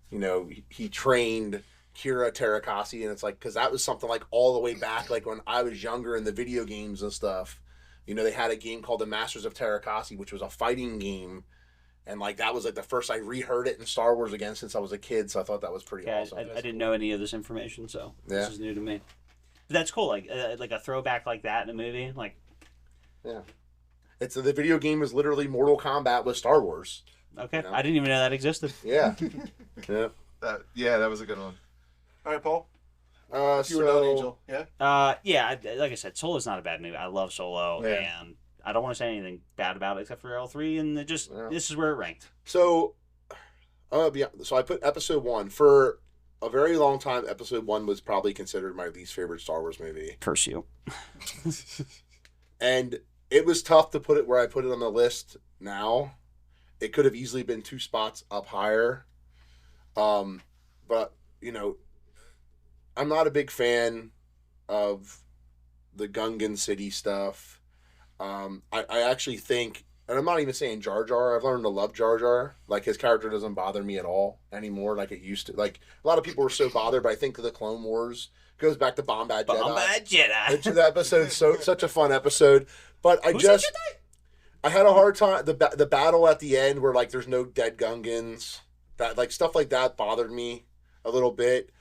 you know, he trained Kira Terakasi, and it's like, because that was something like all the way back, like when I was younger in the video games and stuff. You know, they had a game called The Masters of Terakasi, which was a fighting game. And, like, that was, like, the first I reheard it in Star Wars again since I was a kid, so I thought that was pretty awesome. I didn't know any of this information, so this is new to me. But that's cool, like a throwback like that in a movie, like... Yeah. The video game is literally Mortal Kombat with Star Wars. Okay, you know? I didn't even know that existed. Yeah. That was a good one. All right, Paul. You were not Angel. Yeah? Like I said, Solo's not a bad movie. I love Solo, and... I don't want to say anything bad about it except for L3, and this is where it ranked. So, so I put Episode 1. For a very long time, Episode 1 was probably considered my least favorite Star Wars movie. Curse you. And it was tough to put it where I put it on the list now. It could have easily been 2 spots up higher. But, you know, I'm not a big fan of the Gungan City stuff. I actually think, and I'm not even saying Jar Jar, I've learned to love Jar Jar. Like, his character doesn't bother me at all anymore like it used to. Like, a lot of people were so bothered, but I think the Clone Wars goes back to Bombad Jedi. Bombad Jedi. That episode's such a fun episode. But I had a hard time, the battle at the end where, like, there's no dead Gungans. That, like, stuff like that bothered me a little bit.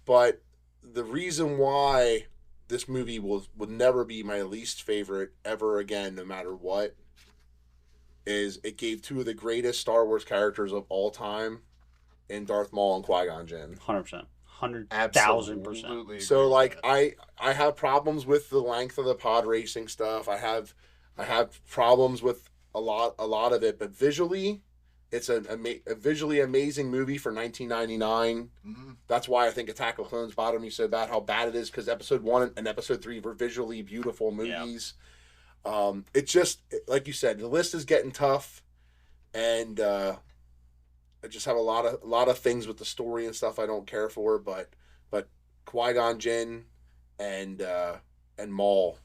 But the reason why this movie would never be my least favorite ever again, no matter what, is it gave 2 of the greatest Star Wars characters of all time in Darth Maul and Qui-Gon Jinn. 100%. 100,000%. Absolutely. So, like, I have problems with the length of the pod racing stuff. I have problems with a lot of it, but visually, it's a visually amazing movie for 1999. Mm-hmm. That's why I think Attack of the Clones bothered me so bad, how bad it is, because Episode 1 and Episode 3 were visually beautiful movies. Yeah. It's just, like you said, the list is getting tough, and I just have a lot of things with the story and stuff I don't care for, but Qui-Gon Jinn and Maul,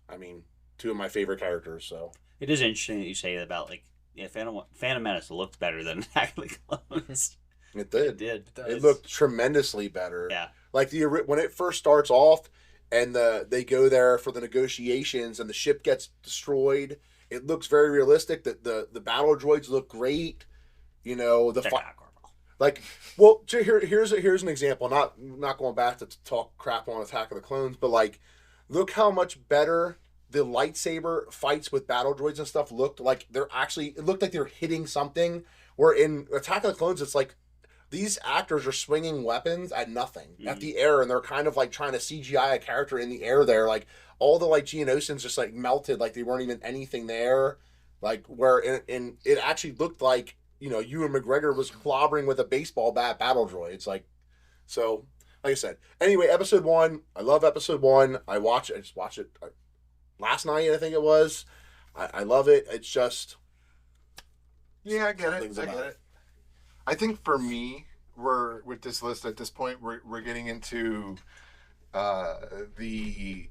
I mean, 2 of my favorite characters, so. It is interesting that you say that about, like, Phantom Menace looked better than Attack of the Clones. It did. It did. It looked tremendously better. Yeah. Like when it first starts off, and they go there for the negotiations, and the ship gets destroyed. It looks very realistic. The battle droids look great. You know here's an example. Not going back to talk crap on Attack of the Clones, but like, look how much better the lightsaber fights with battle droids and stuff looked like. It looked like they're hitting something, where in Attack of the Clones it's like these actors are swinging weapons at nothing, at the air, and they're kind of like trying to CGI a character in the air there. Like, all the like Geonosians just like melted, like they weren't even anything there. Like, where in it actually looked like, you know, Ewan McGregor was clobbering with a baseball bat battle droids. Like, so like I said, anyway, Episode 1, I love Episode 1. I just watched it last night, I think it was. I love it. It's just... Yeah, I get it. I think for me, we're with this list at this point, we're getting into the...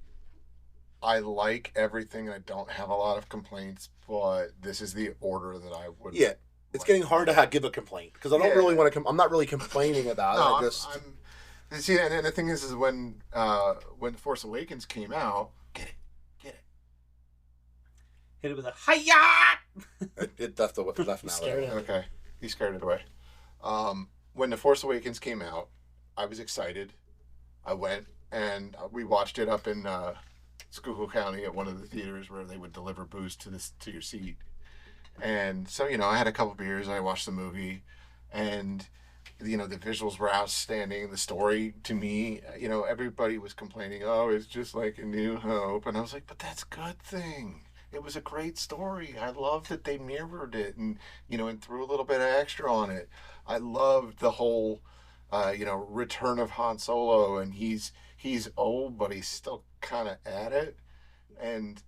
I like everything. I don't have a lot of complaints, but this is the order that I would... Yeah, it's getting hard to give a complaint, because I don't really want to... I'm not really complaining about it. See, and the thing is when The Force Awakens came out... Hit it with a hi-ya! It left now. Okay, he scared it away. When The Force Awakens came out, I was excited. I went and we watched it up in Schuylkill County at one of the theaters where they would deliver booze to your seat. And so, you know, I had a couple beers and I watched the movie, and you know, the visuals were outstanding. The story, to me, you know, everybody was complaining, oh, it's just like A New Hope, and I was like, but that's a good thing. It was a great story. I loved that they mirrored it and, you know, and threw a little bit of extra on it. I loved the whole Return of Han Solo, and he's old, but he's still kind of at it, and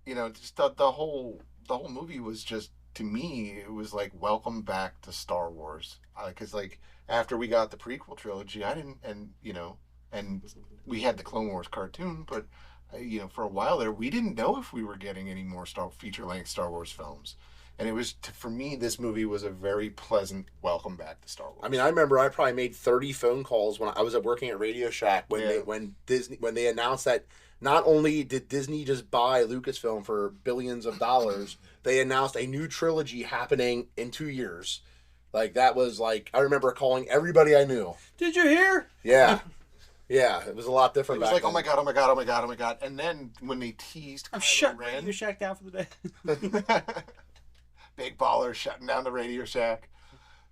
just the whole movie was just, to me, it was like welcome back to Star Wars, because like after we got the prequel trilogy, I didn't, and we had the Clone Wars cartoon, but for a while there, we didn't know if we were getting any more feature-length Star Wars films. And it was, for me, this movie was a very pleasant welcome back to Star Wars. I mean, I remember I probably made 30 phone calls when I was working at Radio Shack when they announced that not only did Disney just buy Lucasfilm for billions of dollars, they announced a new trilogy happening in 2 years. Like, that was like, I remember calling everybody I knew. Did you hear? Yeah. Yeah, it was a lot different. It was back like, then. oh my god, oh my god, oh my god, oh my god. And then when they teased I'm Kylo shut Ren, Radio Shack down for the day. big baller shutting down the Radio Shack.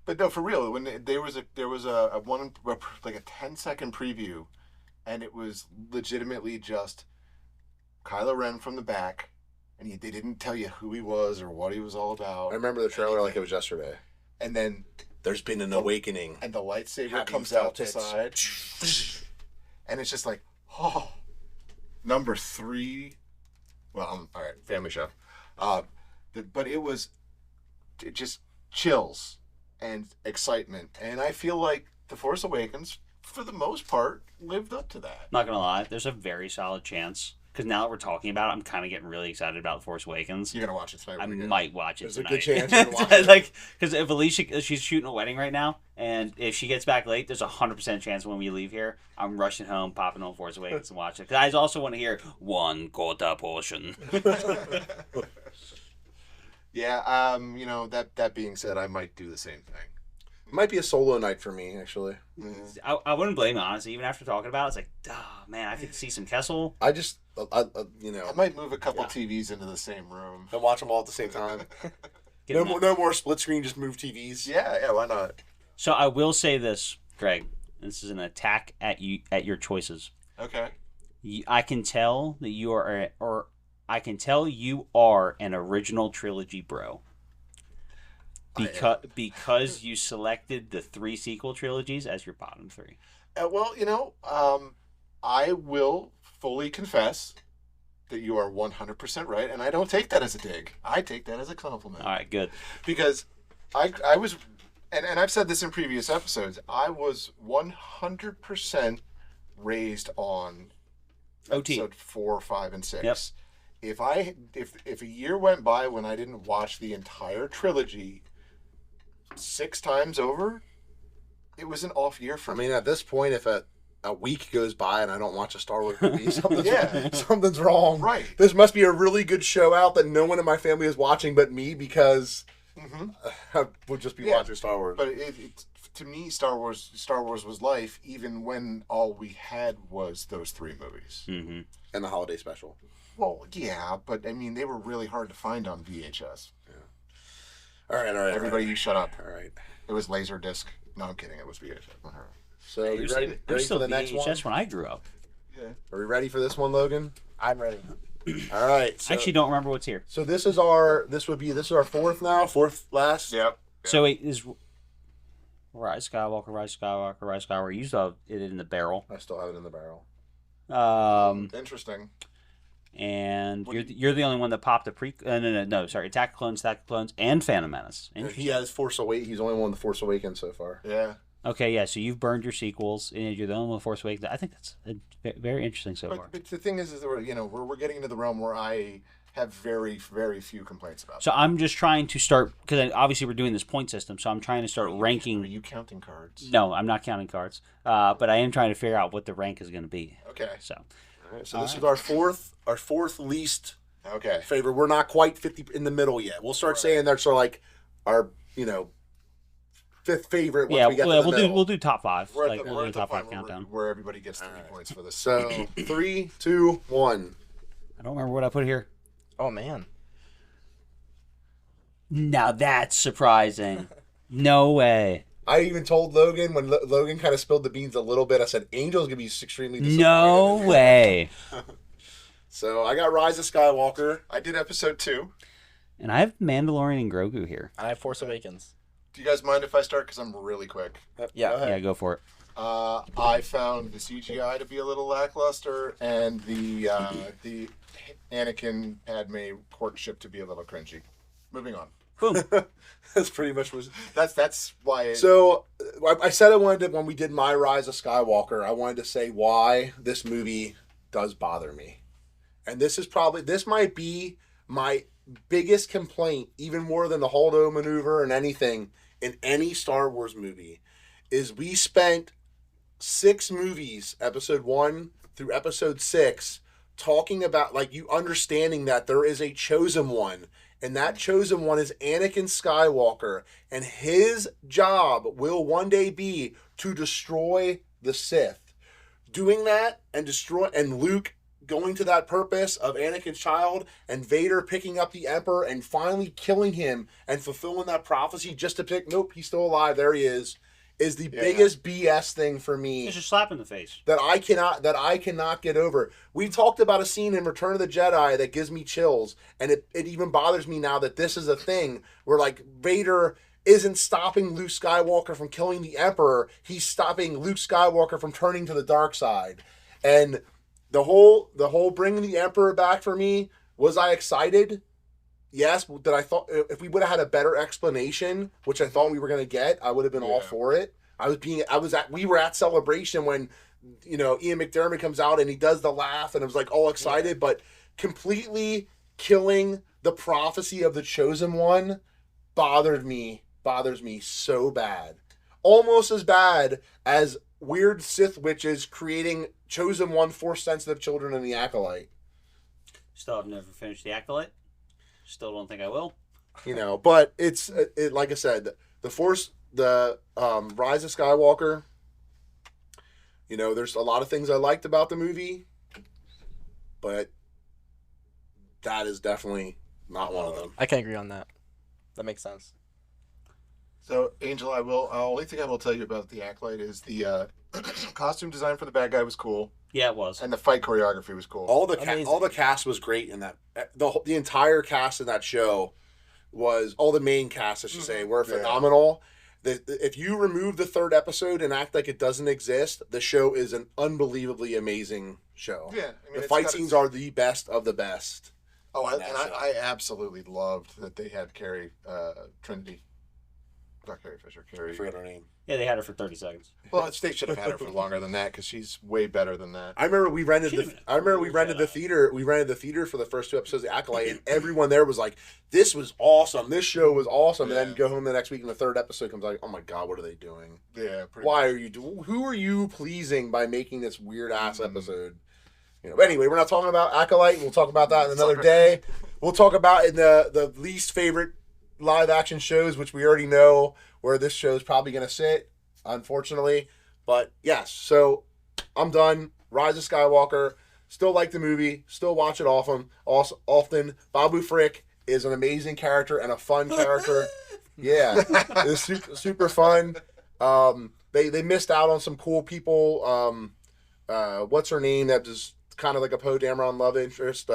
But no, for real, when there was a 10-second preview, and it was legitimately just Kylo Ren from the back, and they didn't tell you who he was or what he was all about. I remember the trailer like it was yesterday. And then There's been an awakening. and the lightsaber Have you comes felt out the it? side, and it's just like, oh, number 3. Well, all right, family show. But it just chills and excitement, and I feel like The Force Awakens, for the most part, lived up to that. Not gonna lie, there's a very solid chance, because now that we're talking about it, I'm kind of getting really excited about The Force Awakens. You're gonna watch it tonight. I when we get might watch it There's a tonight. good chance you're gonna watch it. Like, because if Alicia, she's shooting a wedding right now, and if she gets back late, there's a 100% chance when we leave here, I'm rushing home, popping on Force Awakens and watching it. Because I also want to hear 1/4 portion. Yeah, that being said, I might do the same thing. It might be a solo night for me, actually. I wouldn't blame it, honestly. Even after talking about it, it's like, oh, man, I could see some Kessel. I just, I might move a couple TVs into the same room. and watch them all at the same time. Get No more split screen, just move TVs. Yeah, why not? So I will say this, Greg. This is an attack at you, at your choices. Okay. I can tell that you are, or I can tell you are an original trilogy bro. Because you selected the 3 sequel trilogies as your bottom 3. I will fully confess that you are 100% right, and I don't take that as a dig. I take that as a compliment. All right, good. Because I was, and I've said this in previous episodes, I was 100% raised on OT. episode 4, 5, and 6. Yep. If a year went by when I didn't watch the entire trilogy 6 times over, it was an off year for I me. mean, at this point, if a week goes by and I don't watch a Star Wars movie, Yeah. something's wrong. Right. This must be a really good show out that no one in my family is watching but me, because I would just be watching Star Wars. But to me, Star Wars was life, even when all we had was those 3 movies. Mm-hmm. And the holiday special. Well, yeah, but I mean, they were really hard to find on VHS. All right. Everybody, you shut up. All right. It was Laserdisc. No, I'm kidding. It was VHS. So, are you ready I'm for still the next one? VHS when I grew up. Yeah. Are we ready for this one, Logan? I'm ready. All right. So, I actually don't remember what's here. So this is our fourth now, fourth last. Yep. So it is Rise Skywalker. You still have it in the barrel. I still have it in the barrel. Interesting. And you're the only one that popped a sorry, Attack of Clones, and Phantom Menace. He has Force Awakens. He's the only one with Force Awakens so far. Yeah. Okay, yeah. So you've burned your sequels, and you're the only one with Force Awakens. I think that's very interesting so far. But the thing is that we're getting into the realm where I have very, very few complaints about. So I'm just trying to start, because obviously we're doing this point system. So I'm trying to start ranking. Are you counting cards? No, I'm not counting cards. But I am trying to figure out what the rank is going to be. Okay. So. All right, so this is our fourth least Okay. favorite. We're not quite 50 in the middle yet. We'll start saying that's sort of like our fifth favorite. Once we get to the middle. we'll do top 5. We're Like at the, we'll we're do at the top 5 point countdown. where everybody gets 3 points for this. So 3, 2, 1. I don't remember what I put here. Oh man. Now that's surprising. No way. I even told Logan when Logan kind of spilled the beans a little bit. I said Angel's gonna be extremely disappointed. No way. So I got Rise of Skywalker. I did episode 2. And I have Mandalorian and Grogu here. I have Force Awakens. Do you guys mind if I start? Because I'm really quick. Yeah. Go ahead. Yeah, go for it. I found the CGI to be a little lackluster, and the Anakin Padme courtship to be a little cringy. Moving on. Boom. That's pretty much was. That's why. So I said I wanted to, when we did my Rise of Skywalker, I wanted to say why this movie does bother me, and this might be my biggest complaint, even more than the Holdo maneuver and anything in any Star Wars movie, is we spent 6 movies, episode 1 through episode 6, talking about, like, you understanding that there is a chosen one, and that chosen one is Anakin Skywalker, and his job will one day be to destroy the Sith. Doing that and Luke going to that purpose of Anakin's child, and Vader picking up the Emperor and finally killing him and fulfilling that prophecy just to pick, nope, he's still alive, there he is the biggest BS thing for me. It's just a slap in the face. That I cannot get over. We talked about a scene in Return of the Jedi that gives me chills, and it even bothers me now that this is a thing where, like, Vader isn't stopping Luke Skywalker from killing the Emperor, he's stopping Luke Skywalker from turning to the dark side. And the whole bringing the Emperor back, for me, was I excited? Yes, that I thought if we would have had a better explanation, which I thought we were going to get, I would have been all for it. We were at Celebration when, Ian McDermott comes out and he does the laugh, and I was like all excited, but completely killing the prophecy of the chosen one bothers me so bad. Almost as bad as weird Sith witches creating chosen one Force sensitive children in the Acolyte. Still have never finished the Acolyte. Still don't think I will. But it's like I said, the Force, the Rise of Skywalker. There's a lot of things I liked about the movie, but that is definitely not one of them. I can agree on that. That makes sense. So, Angel, only thing I will tell you about the Acolyte is the costume design for the bad guy was cool. Yeah, it was. And the fight choreography was cool. All the cast was great in that. The entire cast in that show was, all the main cast, I should say, were phenomenal. If you remove the 3rd episode and act like it doesn't exist, the show is an unbelievably amazing show. Yeah, the fight scenes are the best of the best. Oh, I absolutely loved that they had Carrie Trinity. Not Carrie Fisher. I forget her name. Yeah, they had her for 30 seconds. Well, they should have had her for longer than that because she's way better than that. I remember we rented the theater. We rented the theater for the first 2 episodes of Acolyte, and everyone there was like, "This was awesome. This show was awesome." And then go home the next week, and the 3rd episode comes like, "Oh my god, what are they doing? Yeah. Who are you pleasing by making this weird ass episode?" But anyway, we're not talking about Acolyte. We'll talk about that in another day. We'll talk about in the least favorite live action shows, which we already know where this show is probably going to sit, unfortunately. But yes, so I'm done. Rise of Skywalker. Still like the movie. Still watch it often. Babu Frick is an amazing character and a fun character. Yeah, it's super fun. They missed out on some cool people. What's her name? That was kind of like a Poe Dameron love interest.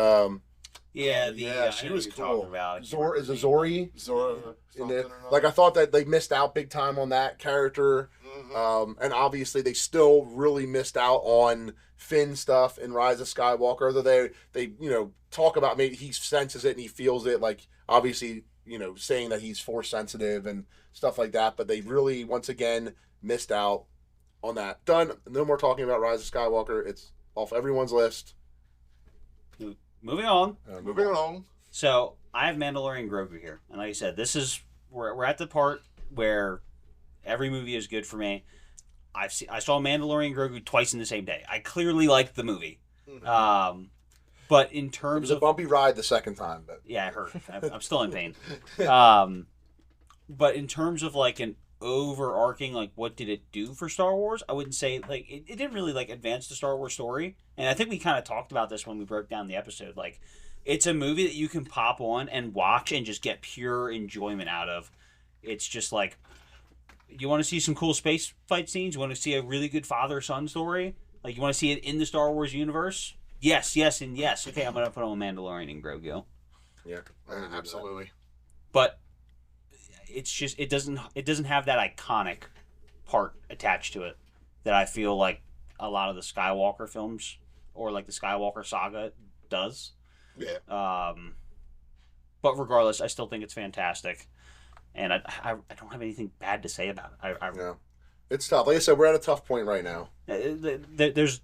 She was cool. Is it Zori? Zora. Like, I thought that they missed out big time on that character. And obviously they still really missed out on Finn stuff in Rise of Skywalker. Although they talk about, maybe he senses it and he feels it, like, obviously, saying that he's Force sensitive and stuff like that. But they really, once again, missed out on that. Done. No more talking about Rise of Skywalker. It's off everyone's list. Moving on. Moving along. So I have Mandalorian Grogu here, and like I said, we're at the part where every movie is good for me. I saw Mandalorian Grogu twice in the same day. I clearly liked the movie, but in terms it was a bumpy ride the second time, but yeah, it hurt. I'm still in pain. But in terms of like an overarching, like, what did it do for Star Wars, I wouldn't say, like, it didn't really, like, advance the Star Wars story. And I think we kind of talked about this when we broke down the episode. Like, it's a movie that you can pop on and watch and just get pure enjoyment out of. It's just like, you want to see some cool space fight scenes? You want to see a really good father-son story? Like, you want to see it in the Star Wars universe? Yes, and yes. Okay, I'm going to put on Mandalorian and Grogu. Yeah, absolutely. But it's just it doesn't have that iconic part attached to it that I feel like a lot of the Skywalker films or like the Skywalker saga does. Yeah. But regardless, I still think it's fantastic, and I don't have anything bad to say about it. Yeah. It's tough. Like I said, we're at a tough point right now. There's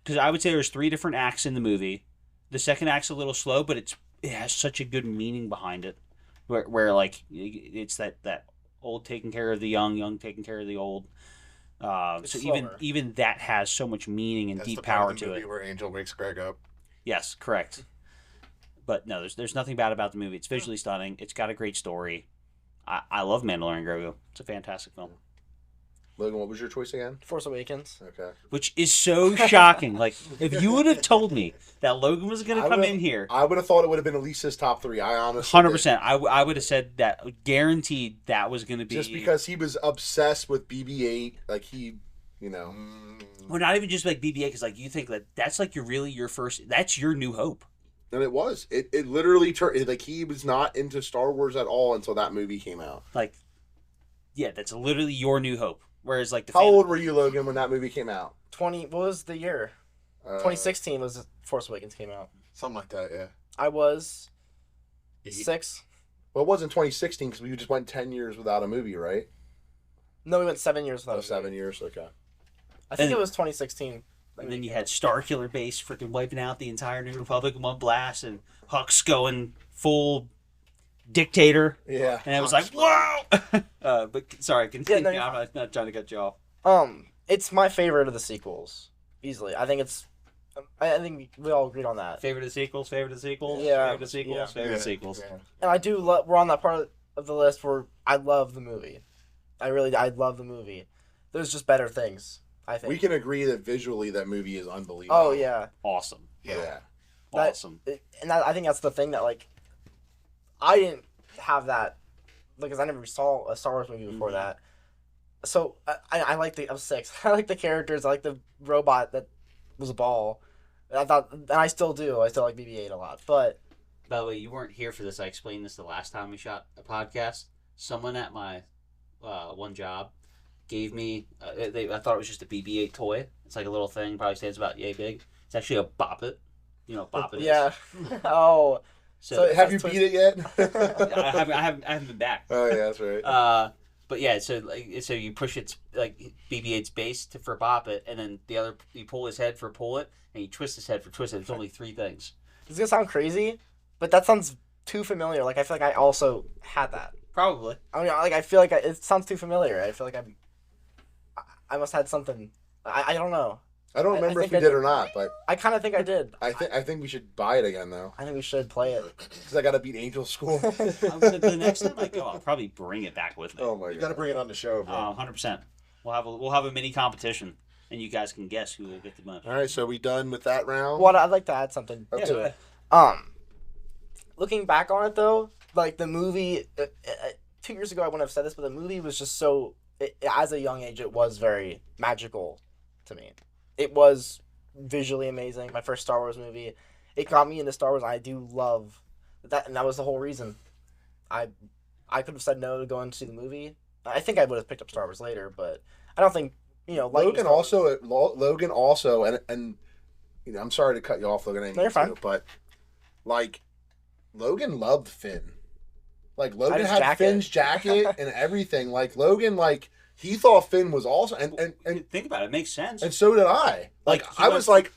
because I would say there's 3 different acts in the movie. The second act's a little slow, but it has such a good meaning behind it, where like it's that old taking care of the young taking care of the old. So slower. even that has so much meaning and That's deep the part power of the to movie it. where Angel wakes Greg up. Yes, correct. But no, there's nothing bad about the movie. It's visually stunning. It's got a great story. I love Mandalorian Grogu. It's a fantastic film. Logan, what was your choice again? Force Awakens. Okay. Which is so shocking. Like, if you would have told me that Logan was going to come in here, I would have thought it would have been at least his top 3. I honestly 100%. I would have said that, guaranteed that was going to be. just because he was obsessed with BB-8, like he, you know. Well, not even just like BB-8, because like you think that that's like your first. That's your New Hope. And it was. It literally turned, like, he was not into Star Wars at all until that movie came out. Like, yeah, that's literally your New Hope. Whereas like the How old were you, Logan, when that movie came out? What was the year? 2016 was Force Awakens came out. Something like that, yeah. I was 8. 6. Well, it wasn't 2016 because we just went 10 years without a movie, right? No, we went 7 years without Oh, a 7 movie. years, okay. I think And- it was 2016. And then you had Starkiller Base freaking wiping out the entire New Republic in one blast, and Hux going full dictator. Yeah. And I was like, whoa! But sorry, continue. Yeah, no, you're I'm not trying to cut you off. It's my favorite of the sequels, easily. I think it's. I think we all agreed on that. Favorite of the sequels, favorite of the sequels, Yeah, favorite of the sequels, yeah. favorite of the sequels. Yeah. And I do. We're on that part of the list where I love the movie. I love the movie. There's just better things. I think We can agree that visually that movie is unbelievable. Oh yeah, Awesome. Yeah. That- Awesome. I think that's the thing that like. I didn't have that because I never saw a Star Wars movie before that. So I like I was 6. I like the characters. I like the robot that was a ball. I thought, and I still do. I still like BB-8 a lot. But By the way, you weren't here for this. I explained this the last time we shot a podcast. Someone at my one job gave me, I thought it was just a BB-8 toy. It's like a little thing, probably stands about yay big. It's actually a Bop It. You know what Bop It is. yeah. Oh, So, Have you That's beat it yet? I haven't been back. Oh, yeah, that's right. But yeah, so you push its like BB-8's base for Bop It, and then the other you pull his head for Pull It, and you twist his head for Twist It. It's only 3 things. it's gonna sound crazy, but that sounds too familiar. Like I feel like I also had that. Probably. I mean, like I feel like it sounds too familiar. I feel like I must have had something. I don't know. I don't I remember if think we I did did. or not, but I kind of think I did. I think we should buy it again, though. I think we should play it. Because I got to beat Angel School. The next time I go, I'll probably bring it back with me. Oh, my You got to God. bring it on the show, bro. 100%. We'll have a mini competition, and you guys can guess who will get the most. All right, so we done with that round? Well, I'd like to add something Okay. to it. Looking back on it though, like the movie, 2 years ago I wouldn't have said this, but the movie was just so. As a young age, it was very magical to me. It was visually amazing. My first Star Wars movie. It got me into Star Wars. I do love that, and that was the whole reason. I could have said no to going to see the movie. I think I would have picked up Star Wars later, but I don't think liking Logan Star Wars- also, and I'm sorry to cut you off, Logan. I didn't No, you're mean to, fine. but like, Logan loved Finn. Like Logan his had jacket. Finn's jacket and everything. Like Logan, like he thought Finn was awesome, and Think about it. It makes sense. so did I. Like Like, he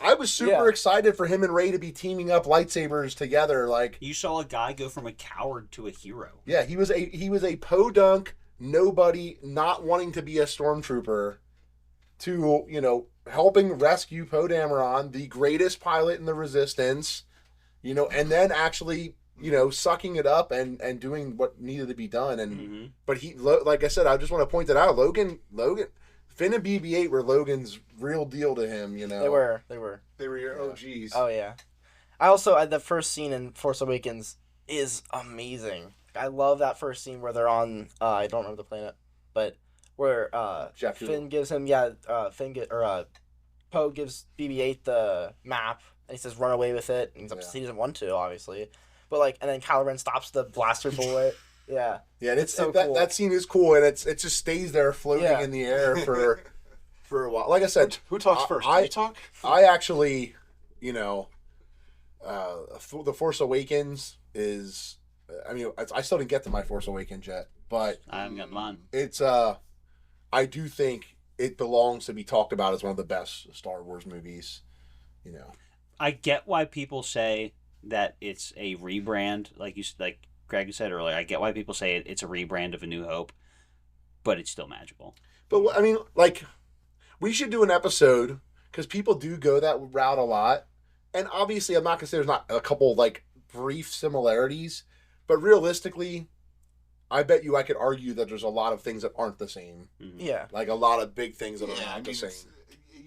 I was super Yeah. excited for him and Ray to be teaming up lightsabers together. Like, You saw a guy go from a coward to a hero. yeah, he was a podunk, nobody, not wanting to be a stormtrooper, to helping rescue Poe Dameron, the greatest pilot in the Resistance, and then actually sucking it up and doing what needed to be done. And Mm-hmm. but like I said, I just want to point that out. Logan, Finn and BB-8 were Logan's real deal to him. They were. They were your OGs. Oh yeah. I also the first scene in Force Awakens is amazing. I love that first scene where they're on I don't remember the planet, but where Jakku. Finn gives him Poe gives BB-8 the map and he says run away with it. And he doesn't want to, obviously, but and then Kylo Ren stops the blaster bullet. Yeah. Yeah, and it's so that cool. that scene is cool, and it just stays there floating Yeah. in the air for a while. Like I said, Who talks first? Do you talk? I actually, you know, The Force Awakens is. I mean, I still didn't get to my Force Awakens yet, but I haven't got mine. it's I do think it belongs to be talked about as one of the best Star Wars movies. You know, I get why people say that it's a rebrand, like Greg said earlier. I get why people say it's a rebrand of A New Hope, but it's still magical. but I mean, like, we should do an episode because people do go that route a lot, and obviously, I'm not gonna say there's not a couple like brief similarities, but realistically, I bet you I could argue that there's a lot of things that aren't the same. Yeah. Like a lot of big things that are Yeah, not I the mean, same.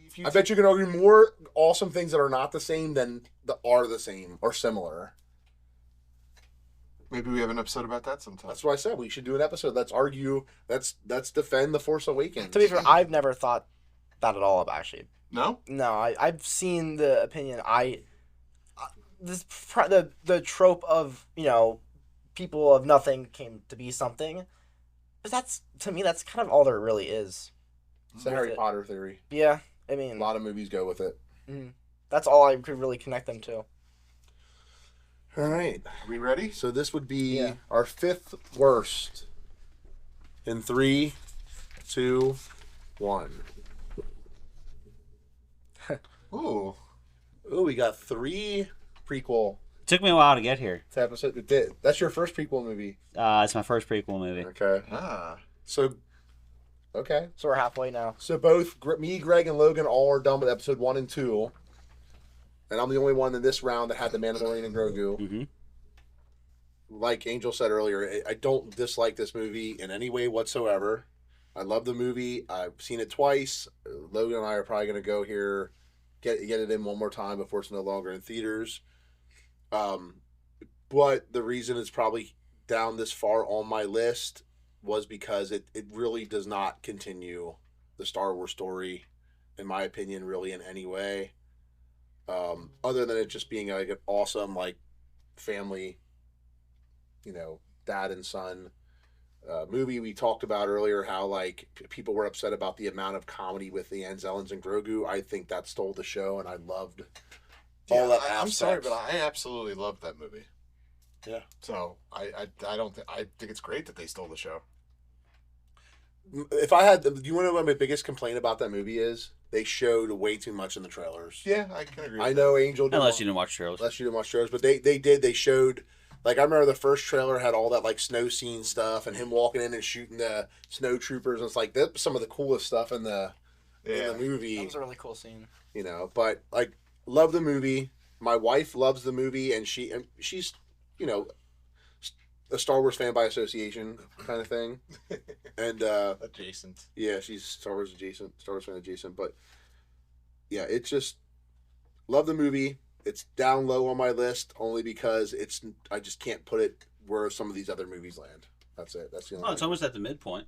if you I bet you can argue more awesome things that are not the same than that are the same or similar. maybe we have an episode about that sometime. That's what I said. We should do an episode. Let's argue. Let's defend The Force Awakens. To be fair, I've never thought that at all about actually. No? No, I've seen the opinion. The trope of, you know, people of nothing came to be something. But that's, to me, that's kind of all there really is. It's the with Harry it. Potter theory. Yeah, I A mean, lot of movies go with it. that's all I could really connect them to. All right. Are we ready? So this would be Yeah. our fifth worst. In 3, 2, 1. Ooh. Oh, we got 3 prequel It took me a while to get here. episodes. That's your first prequel movie. It's my first prequel movie. Okay. Ah. So, okay. So we're halfway now. So both me, Greg, and Logan all are done with episode 1 and 2. And I'm the only one in this round that had the Mandalorian and Grogu. Mm-hmm. Like Angel said earlier, I don't dislike this movie in any way whatsoever. I love the movie. I've seen it twice. Logan and I are probably going to go here, get it in one more time before it's no longer in theaters. But the reason it's probably down this far on my list was because it really does not continue the Star Wars story, in my opinion, really in any way. Other than it just being like an awesome like family, you know, dad and son movie. We talked about earlier how like people were upset about the amount of comedy with the Anzellans and Grogu. I think that stole the show, and I loved all that. I'm sorry, aspects. but I absolutely loved that movie. Yeah. So I don't think I think it's great that they stole the show. If I had, do you want to know what my biggest complaint about that movie is? They showed way too much in the trailers. Yeah, I can agree. I know Angel didn't Unless you didn't watch trailers. unless you didn't watch trailers, but they showed, like, I remember the first trailer had all that like snow scene stuff and him walking in and shooting the snow troopers, and it's like that's some of the coolest stuff in the movie. That was a really cool scene. You know, but like, love the movie. My wife loves the movie, and she's, you know, a Star Wars fan by association kind of thing. And adjacent. yeah, she's Star Wars fan adjacent. But yeah, it's just love the movie. It's down low on my list only because I just can't put it where some of these other movies land. That's it. That's the only Oh, it's almost at the midpoint.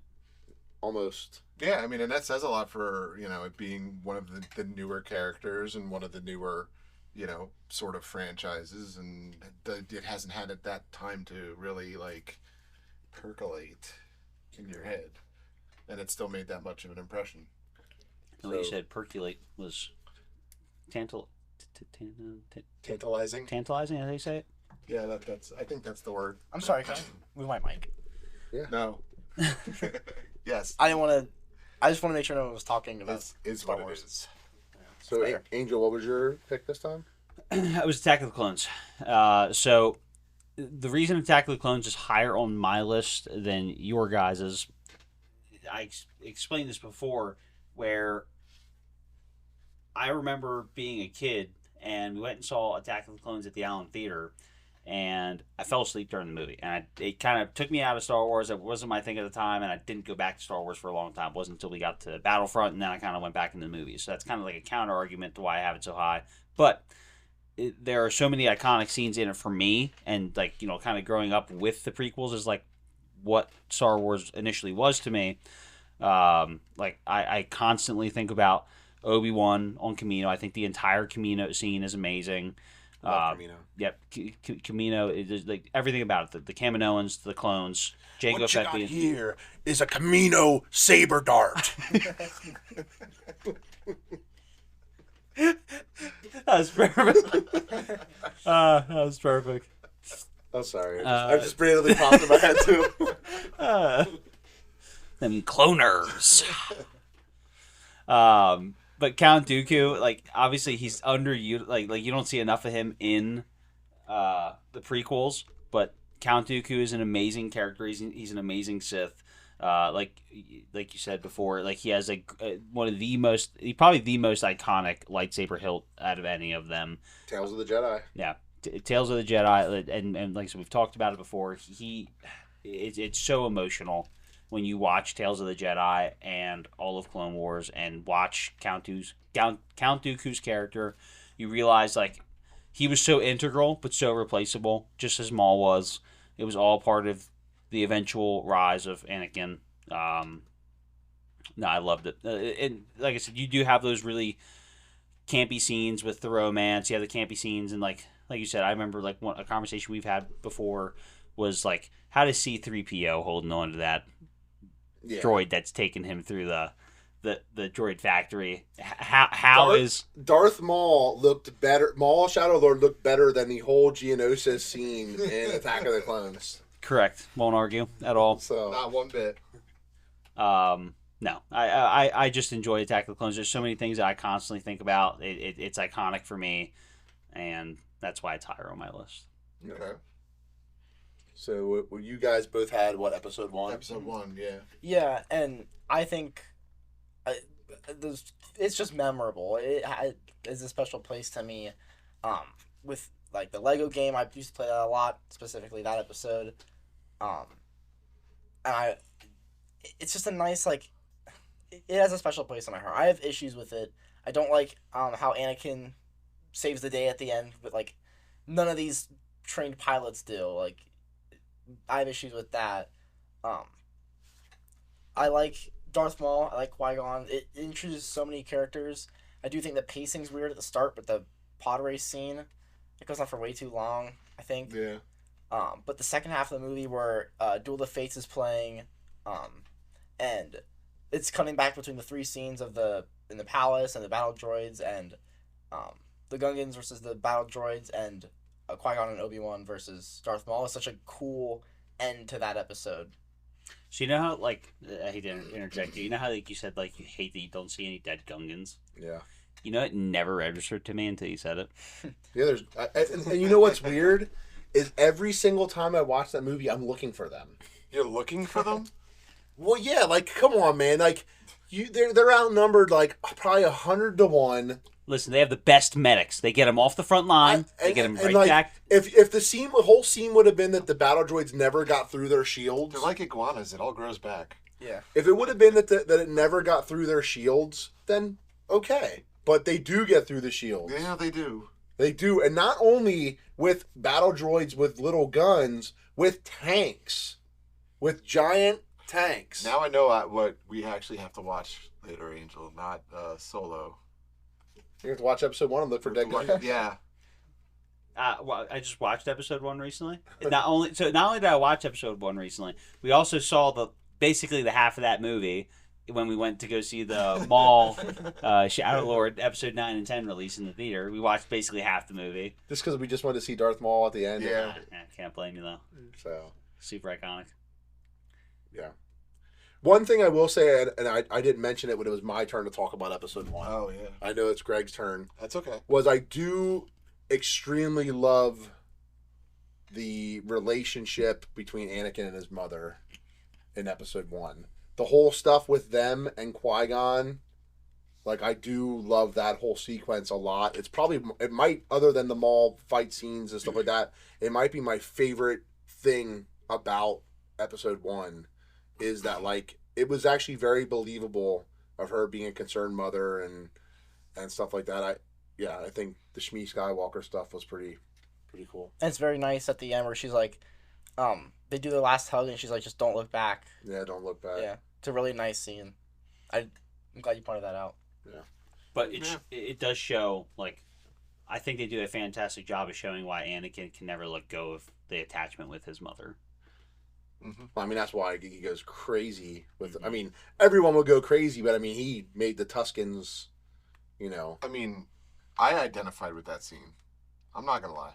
almost. Yeah, I mean, and that says a lot for, you know, it being one of the newer characters and one of the newer, you know, sort of franchises, and it hasn't had at that time to really like percolate in your head, and it still made that much of an impression. And what you So- said, percolate, was Tantalizing. tantalizing, how do you say it? Yeah, that's. I think that's the word. I'm sorry, can I move my mic? No. Yes. I just want to make sure no one was talking about Is Star what it Wars. is. So Fair. Angel, what was your pick this time? It was Attack of the Clones. So the reason Attack of the Clones is higher on my list than your guys's, I explained this before, where I remember being a kid and we went and saw Attack of the Clones at the Allen Theater, and I fell asleep during the movie. And it kind of took me out of Star Wars. It wasn't my thing at the time, and I didn't go back to Star Wars for a long time. It wasn't until we got to Battlefront, and then I kind of went back into the movies. So that's kind of like a counter argument to why I have it so high. But there are so many iconic scenes in it for me, and like, you know, kind of growing up with the prequels is like what Star Wars initially was to me. Like I constantly think about Obi-Wan on Camino. I think the entire Camino scene is amazing. Love Camino. Yep, Camino is just, like everything about it. The Kaminoans, the clones, Jango What you got Fett. here is a Camino saber dart. That was perfect. That was perfect. I'm sorry. I just randomly popped in my head too. Them cloners. But Count Dooku, like obviously he's under you. Like you don't see enough of him in the prequels. But Count Dooku is an amazing character. He's an amazing Sith. Like you said before, like he has one of the most, probably the most iconic lightsaber hilt out of any of them. Tales of the Jedi. Yeah, Tales of the Jedi, and like I said, we've talked about it before. It's so emotional when you watch Tales of the Jedi and all of Clone Wars and watch Count Dooku's character. You realize like he was so integral but so replaceable, just as Maul was. It was all part of the eventual rise of Anakin. No, I loved it. And like I said, you do have those really campy scenes with the romance. You have the campy scenes, and like you said, I remember like a conversation we've had before was like, how does C-3PO holding on to that droid that's taken him through the droid factory? How is Darth Maul looked better? Maul Shadow Lord looked better than the whole Geonosis scene in Attack of the Clones. correct? Won't argue at all. So Not one bit. No, I just enjoy Attack of the Clones. There's so many things that I constantly think about. It's iconic for me, and that's why it's higher on my list. Okay. So you guys both had what, episode 1? Episode 1, yeah. Yeah, and I think it's just memorable. It is a special place to me. With like the Lego game, I used to play that a lot, specifically that episode. And it's just a nice, like, it has a special place in my heart. I have issues with it. I don't like how Anakin saves the day at the end, but like none of these trained pilots do. Like, I have issues with that. I like Darth Maul. I like Qui-Gon. It introduces so many characters. I do think the pacing's weird at the start, but the pod race scene, it goes on for way too long, I think. Yeah. But the second half of the movie where Duel of the Fates is playing, and it's cutting back between the three scenes in the palace and the battle droids and the Gungans versus the battle droids and Qui-Gon and Obi-Wan versus Darth Maul is such a cool end to that episode. So you know how, like, I hate to interject you. You know how, like, you said, like, you hate that you don't see any dead Gungans? Yeah. You know, it never registered to me until you said it. Yeah, and you know what's weird is every single time I watch that movie, I'm looking for them. You're looking for them? Well, yeah, like, come on, man. Like, they're outnumbered, like, probably 100-1. Listen, they have the best medics. They get them off the front line. They get them right like, back. If the whole scene would have been that the battle droids never got through their shields. They're like iguanas. It all grows back. Yeah. If it would have been that it never got through their shields, then okay. But they do get through the shields. Yeah, they do. They do. And not only with battle droids with little guns, with tanks. With giant tanks. Now I know what we actually have to watch later, Angel, not Solo. You have to watch episode 1 and look for dead guns. Yeah. Well, I just watched episode 1 recently. Not only did I watch episode 1 recently, we also saw basically the half of that movie when we went to go see the Maul Shadow Lord episode 9 and 10 release in the theater. We watched basically half the movie. Just because we just wanted to see Darth Maul at the end. Yeah. I can't blame you though. So Super iconic. yeah. One thing I will say, and I didn't mention it when it was my turn to talk about episode 1. Oh, yeah. I know it's Greg's turn. That's okay. Was I do extremely love the relationship between Anakin and his mother in episode 1. The whole stuff with them and Qui-Gon, like, I do love that whole sequence a lot. It might, other than the Maul fight scenes and stuff like that, it might be my favorite thing about episode 1 is that, like, it was actually very believable of her being a concerned mother and stuff like that. I think the Shmi Skywalker stuff was pretty cool. And it's very nice at the end where she's like, they do their last hug and she's like, just don't look back. Yeah, don't look back. Yeah, it's a really nice scene. I'm glad you pointed that out. Yeah. But it does show, like, I think they do a fantastic job of showing why Anakin can never let go of the attachment with his mother. I mean, that's why he goes crazy with. I mean, everyone will go crazy, but I mean, he made the Tuscans, you know. I mean, I identified with that scene. I'm not gonna lie.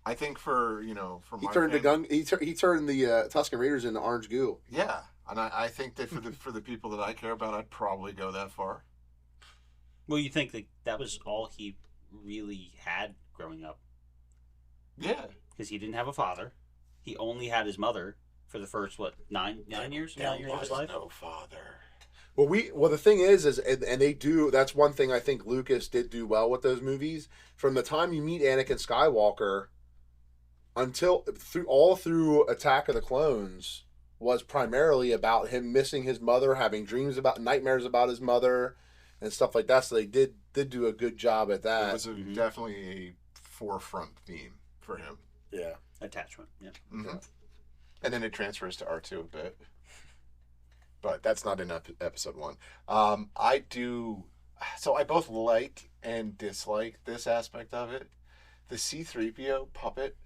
I think for he my turned the family- gun. He turned the Tuscan Raiders into orange goo. Yeah, and I think that for the people that I care about, I'd probably go that far. Well, you think that was all he really had growing up? Yeah, Because he didn't have a father. He only had his mother for the first, 9 years? 9 years of his life? no father. Well, the thing is and they do. That's one thing I think Lucas did do well with those movies. From the time you meet Anakin Skywalker until through Attack of the Clones was primarily about him missing his mother, having nightmares about his mother, and stuff like that. So they did do a good job at that. It was definitely a forefront theme for him. Yeah. Attachment, yeah. Mm-hmm. And then it transfers to R2 a bit. But that's not in episode 1. I both like and dislike this aspect of it. The C-3PO puppet,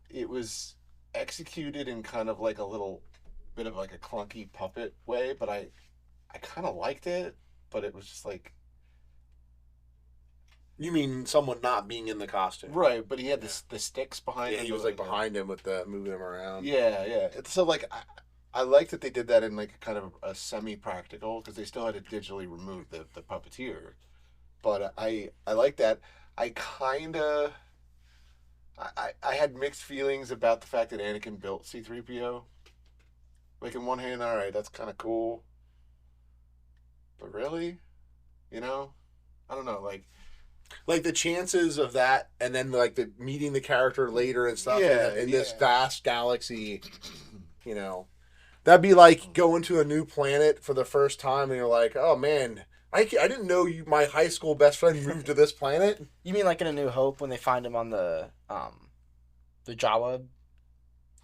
it was executed in kind of like a little bit of like a clunky puppet way, but I kind of liked it, but it was just like... You mean someone not being in the costume? Right, but he had the sticks behind him. Yeah, he was like behind him with moving him around. Yeah. So like, I like that they did that in like kind of a semi-practical, because they still had to digitally remove the puppeteer. But I like that. I had mixed feelings about the fact that Anakin built C-3PO. Like, in one hand, all right, that's kind of cool. But really? I don't know, like the chances of that, and then like meeting the character later and stuff in this vast galaxy, that'd be like going to a new planet for the first time, and you're like, oh man, I didn't know my high school best friend moved to this planet. You mean like in A New Hope when they find him on the Jawa,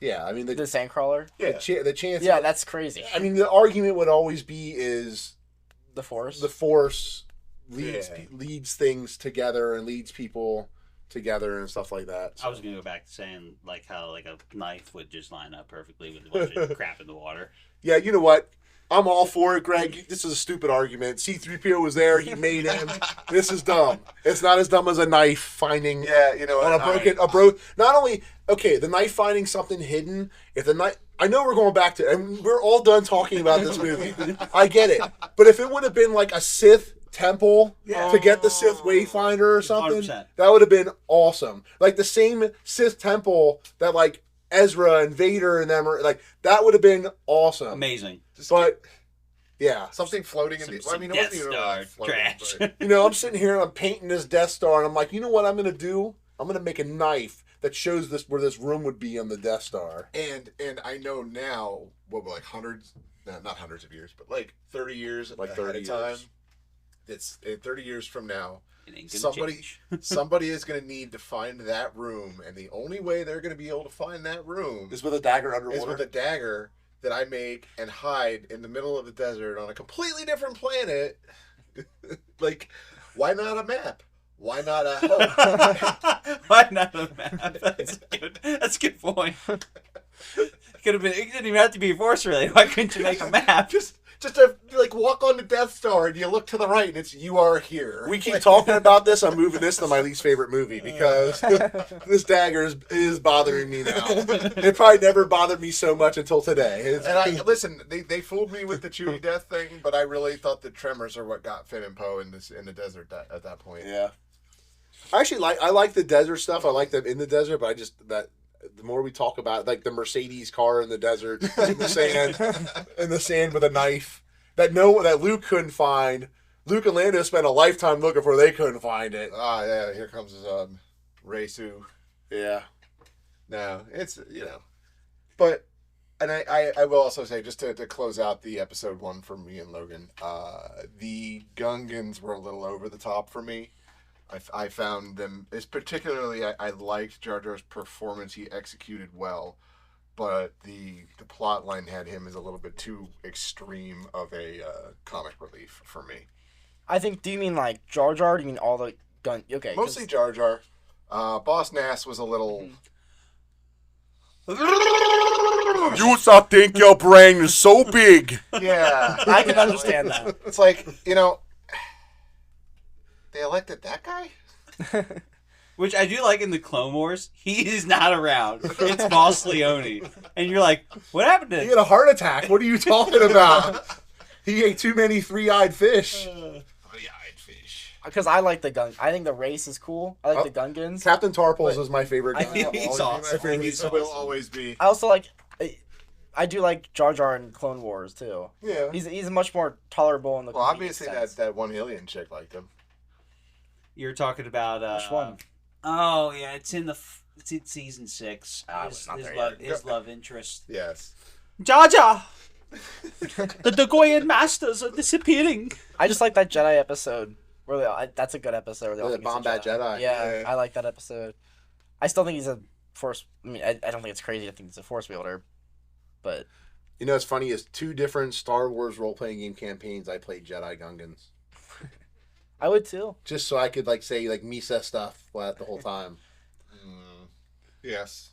Yeah, I mean the sandcrawler? Yeah, the chance. Yeah, that's crazy. I mean, the argument would always be is The Force. the Force leads things together and leads people together and stuff like that. So. I was going to go back to saying like how like a knife would just line up perfectly with a bunch of crap in the water. Yeah, you know what? I'm all for it, Greg. This is a stupid argument. C-3PO was there. He made him. This is dumb. It's not as dumb as a knife finding. Yeah, on Not only the knife finding something hidden. If the knife, I know we're going back to, and we're all done talking about this movie. I get it, but if it would have been like a Sith temple to get the Sith Wayfinder or something, 100%. That would have been awesome. Like the same Sith temple that like Ezra and Vader and them are like, that would have been awesome. Amazing. But yeah, something floating in the... Some it Death wasn't even Star really floating, trash. but- I'm sitting here and I'm painting this Death Star, and I'm like, you know what I'm gonna do? I'm gonna make a knife that shows this where this room would be on the Death Star. And I know now, like hundreds, not hundreds of years, but like 30 years, Like ahead 30 of time. years. It's 30 years from now. It ain't gonna change. Somebody is going to need to find that room, and the only way they're going to be able to find that room Is with a dagger is underwater. with a dagger that I make and hide in the middle of the desert on a completely different planet. Like, why not a map? Why not a... Why not a map? That's a good point. It didn't even have to be a Force, really. Why couldn't you make a map? Just to like walk on the Death Star and you look to the right and it's you are here. We keep talking about this. I'm moving this to my least favorite movie because this dagger is bothering me now. It probably never bothered me so much until today. And I listen. They fooled me with the Chewie death thing, but I really thought the tremors are what got Finn and Poe in the desert at that point. Yeah. I like the desert stuff. I like them in the desert, but the more we talk about it, like the Mercedes car in the desert, in the sand with a knife that Luke couldn't find. Luke and Lando spent a lifetime looking for. They couldn't find it. Ah, yeah. Here comes Rei-Su. Yeah. No, it's but and I will also say just to close out the episode 1 for me and Logan, the Gungans were a little over the top for me. I found them, it's particularly, I liked Jar Jar's performance. He executed well, but the plot line had him as a little bit too extreme of a comic relief for me. I think. Do you mean like Jar Jar? Or do you mean all the gun? Okay. Mostly Jar Jar. Boss Nass was a little. You think your brain is so big. Yeah. I can understand that. It's like, they elected that guy? Which I do like in the Clone Wars. He is not around. It's Boss Leone. And you're like, what happened to He had a heart attack. What are you talking about? He ate too many three-eyed fish. Three-eyed fish. Because I like the gun. I think the race is cool. I like the Gungans. Captain Tarpals is my favorite I guy. think he's Always be awesome. my favorite. He's He will awesome. always be. I also like. I do like Jar Jar in Clone Wars too. Yeah. He's much more tolerable in the. Well, comedic obviously sense. that one alien chick liked him. You're talking about Which one? Oh yeah, it's in season 6. I was not there His love interest. Yes. Jar Jar. The Dagoyan masters are disappearing. I just like that Jedi episode where that's a good episode. Where they all The think he's a Bombat Jedi. Yeah, Yeah. I like that episode. I still think he's a force. I mean, I don't think it's crazy. I think he's a force wielder, but You know what's funny is 2 different Star Wars role-playing game campaigns I played Jedi Gungans. I would too. Just so I could say Misa stuff the whole time. Yes.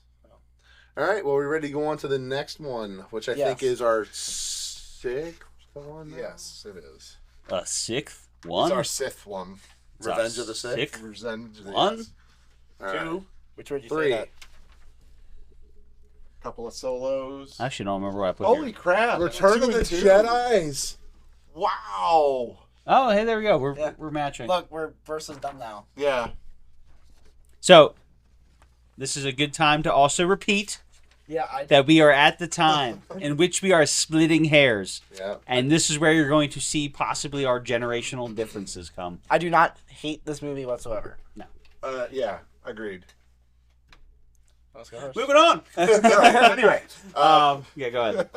All right, well, we're ready to go on to the next one, which I think Yes. is our 6th one. now? Yes, it is. A 6th It's one. our Sith one. It's our Revenge of the Sith? sixth Revenge of the one. Yes. All right. 2. Which word did you 3. say that? Couple of solos. I actually don't remember what I put Holy here. crap. Return of 2 the and 2. Jedis. Wow. Oh, hey, there we go. Yeah. We're matching. Look, we're versus them now. Yeah. So, this is a good time to also repeat Yeah, I. that we are at the time in which we are splitting hairs. Yeah. And this is where you're going to see possibly our generational differences come. I do not hate this movie whatsoever. Yeah. Agreed. Let's go first. Moving on. Anyway. Yeah, go ahead.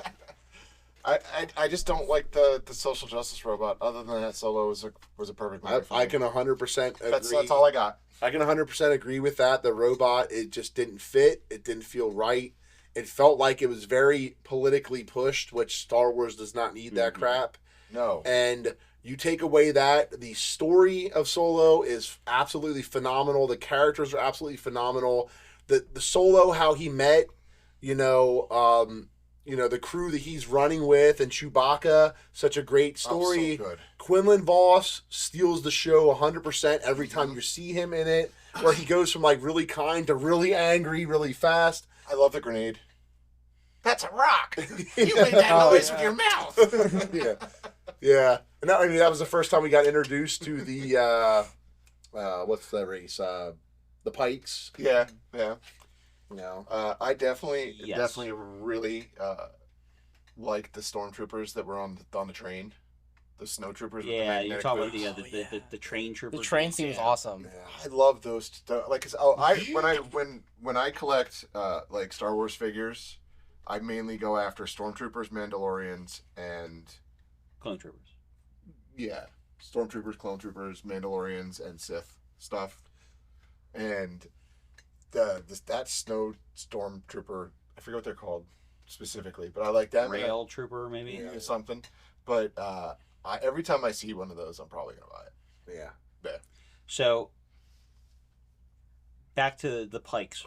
I just don't like the social justice robot. Other than that, Solo was a perfect movie. I can 100% agree. That's all I got. I can 100% agree with that. The robot, it just didn't fit. It didn't feel right. It felt like it was very politically pushed, which Star Wars does not need that crap. No. And you take away that, the story of Solo is absolutely phenomenal. The characters are absolutely phenomenal. The Solo, how he met, the crew that he's running with, and Chewbacca, such a great story. Oh, so good. Quinlan Voss steals the show 100% every time you see him in it, where he goes from really kind to really angry really fast. I love the grenade. That's a rock. You made that noise with your mouth. Yeah. And that was the first time we got introduced to the what's the race? The Pikes. Yeah. I definitely really liked the stormtroopers that were on the train. The snowtroopers. With the Yeah, you're magnetic talking about boots. the train troopers. The train seems awesome. I love those. When I collect Star Wars figures, I mainly go after stormtroopers, Mandalorians, and Clone troopers. stormtroopers, clone troopers, Mandalorians, and Sith stuff. And that snow stormtrooper, I forget what they're called specifically, but I like that. Rail trooper, maybe. Or something. But every time I see one of those, I'm probably gonna buy it. Yeah. So, back to the Pikes.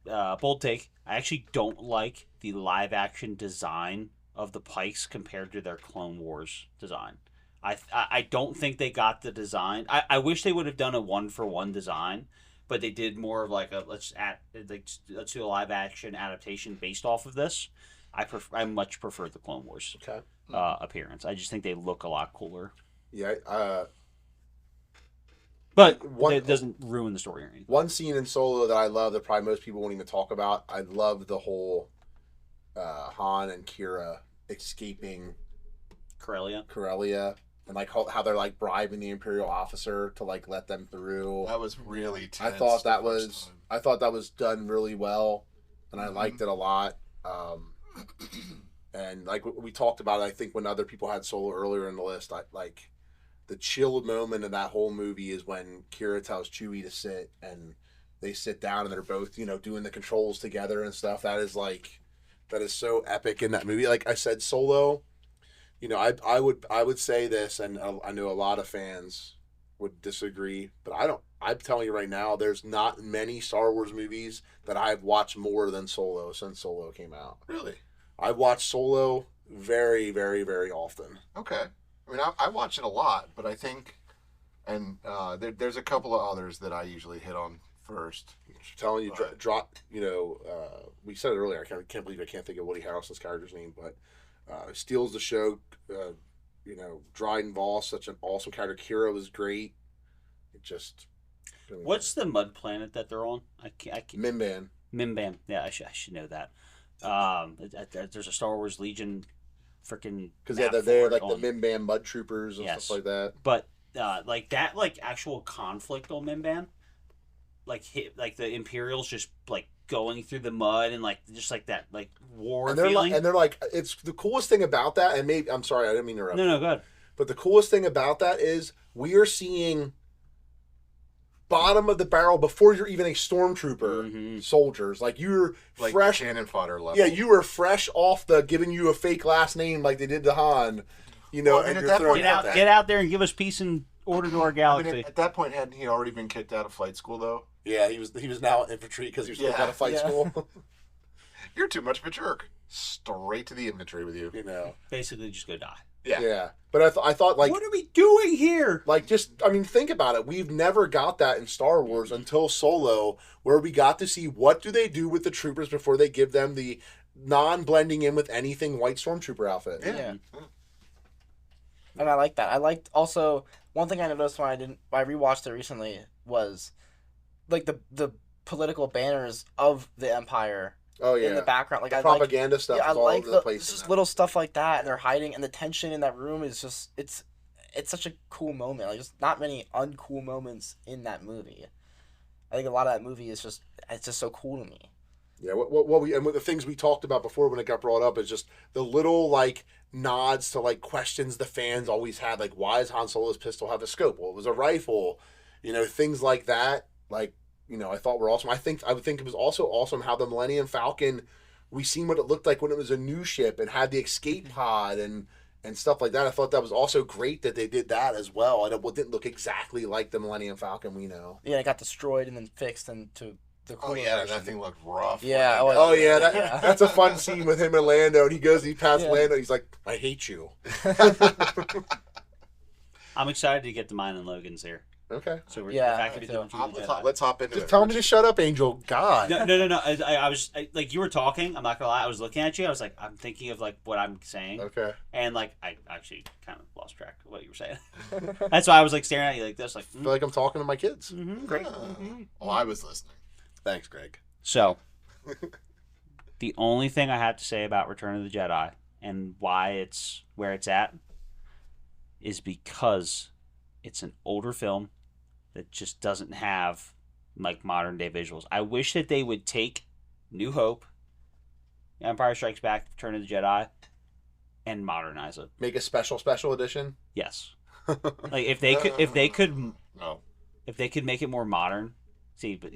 Bold take. I actually don't like the live action design of the Pikes compared to their Clone Wars design. I don't think they got the design. I wish they would have done a 1-for-1 design, but they did more of let's do a live action adaptation based off of this. I much prefer the Clone Wars appearance. I just think they look a lot cooler. Yeah. But it doesn't ruin the story or anything. One scene in Solo that I love that probably most people won't even talk about. I love the whole Han and Kira escaping Corellia. And how they're bribing the Imperial officer to let them through. That was really tense. I thought that was done really well, and I liked it a lot. And we talked about it, I think when other people had Solo earlier in the list, the chill moment of that whole movie is when Kira tells Chewie to sit, and they sit down and they're both doing the controls together and stuff. That is so epic in that movie. Like I said, Solo, You know, I would say this, and I know a lot of fans would disagree, but I don't. I'm telling you right now, there's not many Star Wars movies that I've watched more than Solo since Solo came out. Really? I've watched Solo very, very, very often. Okay. I mean, I watch it a lot, but I think, and there's a couple of others that I usually hit on first. I'm telling you, drop. You know, we said it earlier. I can't believe I can't think of Woody Harrelson's character's name, but steals the show. You know, Dryden Voss, such an awesome character. Kira was great. It just. What's the mud planet that they're on? I can't. Mimban. Mimban. Yeah, I should know that. There's a Star Wars Legion, freaking. Because they're like the Mimban mud troopers and stuff like that. But like that, like actual conflict on Mimban, like the Imperials just like going through the mud and like just like that like war feeling. And they're like, it's the coolest thing about that. And maybe I'm sorry, I didn't mean to interrupt. No, go ahead. But the coolest thing about that is we are seeing bottom of the barrel before you're even a stormtrooper soldiers. Like you're like fresh cannon fodder level. Yeah, you were fresh off the giving you a fake last name like they did to Han. You know, well, and at you're that throwing point, Get out there and give us peace and order to our galaxy. I mean, at that point, hadn't he already been kicked out of flight school though? Yeah, he was now infantry because he was kicked out of flight school. You're too much of a jerk. Straight to the infantry with you. You know, Basically, just go die. Yeah. But I thought like, what are we doing here? Like, just I mean, think about it. We've never got that in Star Wars until Solo, where we got to see what do they do with the troopers before they give them the non-blending in with anything white stormtrooper outfit. Yeah. And I like that. I liked also one thing I noticed when I rewatched it recently was like the political banners of the Empire. Oh yeah, in the background, like the propaganda stuff. Yeah, is all over the place. It's just little stuff like that, and they're hiding, and the tension in that room is just it's such a cool moment. Like, just not many uncool moments in that movie. I think a lot of that movie is just so cool to me. Yeah, what the things we talked about before when it got brought up is just the little like nods to like questions the fans always had, like why does Han Solo's pistol have a scope? Well, it was a rifle, you know, things like that. Like, you know, I thought were awesome. I would think it was also awesome how the Millennium Falcon, we seen what it looked like when it was a new ship and had the escape pod and stuff like that. I thought that was also great that they did that as well. And it didn't look exactly like the Millennium Falcon we know. Yeah, it got destroyed and then fixed into the cooler version. That thing looked rough. Yeah. That's a fun scene with him and Lando. And he passed Lando. He's like, I hate you. I'm excited to get to mine and Logan's here. Okay. So let's hop into it. Just tell me to shut up, Angel. God. No. I was like, you were talking. I'm not gonna lie. I was looking at you. I was like, I'm thinking of like what I'm saying. Okay. And like, I actually kind of lost track of what you were saying. That's why I was like staring at you like this. Like, I feel like I'm talking to my kids. Great. Well, I was listening. Thanks, Greg. So, the only thing I have to say about Return of the Jedi and why it's where it's at is because it's an older film that just doesn't have like modern day visuals. I wish that they would take New Hope, Empire Strikes Back, Return of the Jedi, and modernize it. Make a special edition. Yes. Like if they could make it more modern. See, but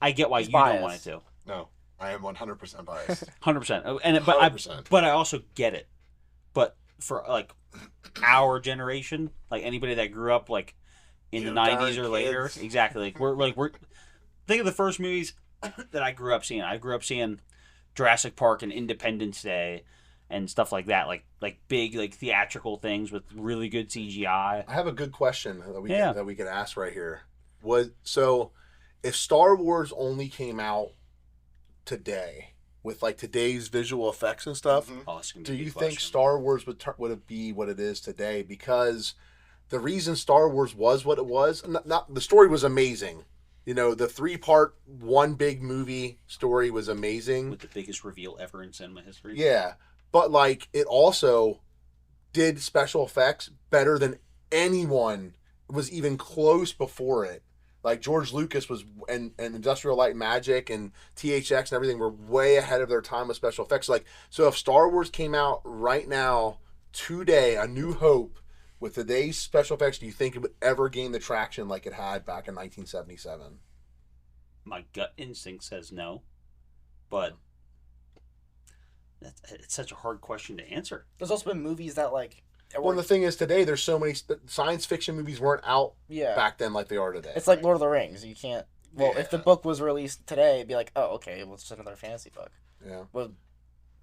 I get why you don't want it to. No, I am 100% biased. 100%. And but I also get it. But for like our generation, like anybody that grew up like in the 90s or later, exactly. Like we're think of the first movies that I grew up seeing. I grew up seeing Jurassic Park and Independence Day and stuff like that, like big like theatrical things with really good CGI. I have a good question that we could ask right here. If Star Wars only came out today with like today's visual effects and stuff, do you think Star Wars would be what it is today? Because the reason Star Wars was what it was, not the story was amazing. You know, the 3-part, one big movie story was amazing. With the biggest reveal ever in cinema history. Yeah. But, like, it also did special effects better than anyone was even close before it. Like, George Lucas was, and Industrial Light and Magic and THX and everything were way ahead of their time with special effects. Like, so if Star Wars came out right now, today, A New Hope, with today's special effects, do you think it would ever gain the traction like it had back in 1977? My gut instinct says no, but It's such a hard question to answer. There's also been movies that like. Well, the thing is, today there's so many science fiction movies weren't out back then like they are today. It's like Lord of the Rings. You can't. Well, if the book was released today, it'd be like, oh, okay, well, it's just another fantasy book. Yeah. Well,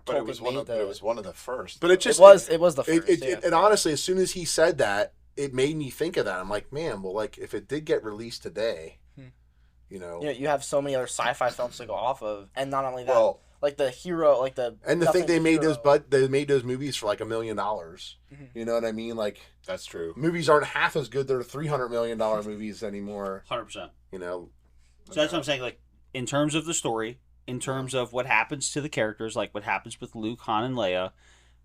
but it was one of the first. But it just it was the first. And honestly, as soon as he said that, it made me think of that. I'm like, man, well, like if it did get released today, you know, you have so many other sci-fi films to go off of, and not only that, like the hero, like the and to think they made those movies for like $1 million. You know what I mean? Like that's true. Movies aren't half as good. They're $300 million movies anymore. 100%. You know, so that's what I'm saying. Like in terms of the story, in terms of what happens to the characters, like what happens with Luke, Han, and Leia,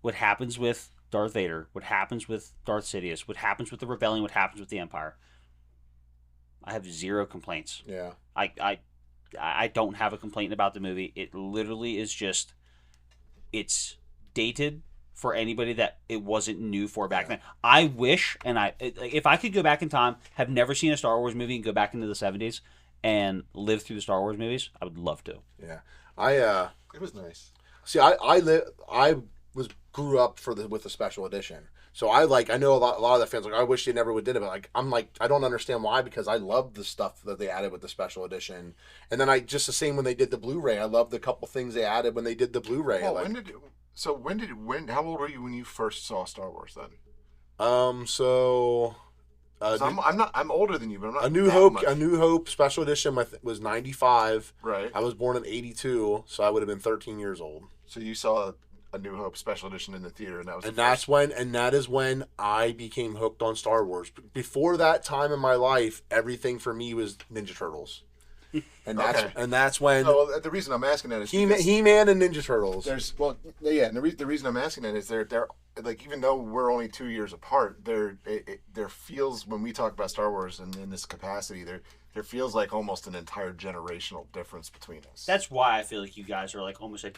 what happens with Darth Vader, what happens with Darth Sidious, what happens with the Rebellion, what happens with the Empire. I have zero complaints. Yeah. I don't have a complaint about the movie. It literally is just, it's dated for anybody that it wasn't new for back then. I wish, if I could go back in time, have never seen a Star Wars movie and go back into the 70s and live through the Star Wars movies, I would love to. Yeah. It was nice. See, I grew up with the special edition. So I know a lot of the fans I wish they never would did it, but I don't understand why, because I love the stuff that they added with the special edition. And then just the same when they did the Blu-ray, I loved the couple things they added when they did the Blu-ray. Well, how old were you when you first saw Star Wars then? I'm older than you, but I'm not. A New Hope special edition was 95. Right. I was born in 82, so I would have been 13 years old. So you saw a New Hope special edition in the theater, and that is when I became hooked on Star Wars. Before that time in my life, everything for me was Ninja Turtles. And that's when. So the reason I'm asking that is He-Man and Ninja Turtles. And the reason I'm asking that is they're like, even though we're only 2 years apart, there feels, when we talk about Star Wars and in this capacity, there feels like almost an entire generational difference between us. That's why I feel like you guys are like almost a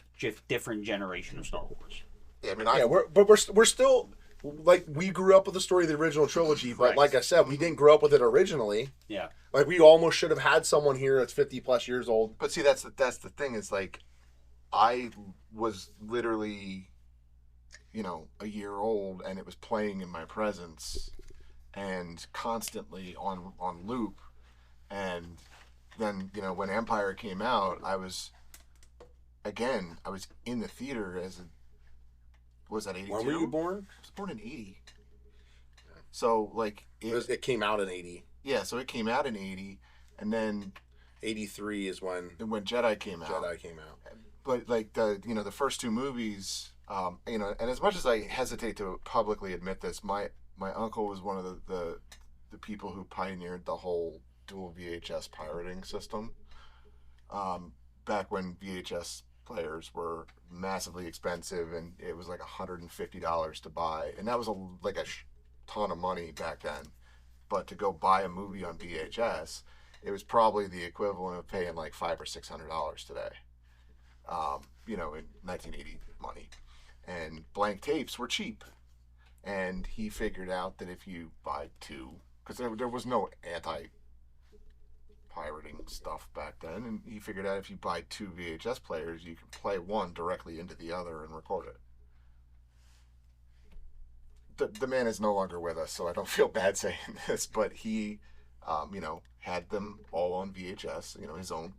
different generation of Star Wars. Yeah, I mean, we're still. Like, we grew up with the story of the original trilogy, but like I said, we didn't grow up with it originally. Yeah. Like, we almost should have had someone here that's 50 plus years old. But see, that's the thing, is like, I was literally, a year old, and it was playing in my presence and constantly on loop. And then, when Empire came out, I was in the theater was that 82? When were you born? I was born in 80. So, like... It came out in 80. Yeah, so it came out in 80, and then... 83 is when Jedi came out. But, like, the first two movies, and as much as I hesitate to publicly admit this, my uncle was one of the people who pioneered the whole dual VHS pirating system. Back when VHS players were massively expensive, and it was like $150 to buy, and that was a ton of money back then. But to go buy a movie on VHS, it was probably the equivalent of paying like $500 or $600 today, in 1980 money. And blank tapes were cheap, and he figured out that if you buy two, because there was no pirating stuff back then, and he figured out if you buy two VHS players, you can play one directly into the other and record it. The man is no longer with us, so I don't feel bad saying this, but he, had them all on VHS, his own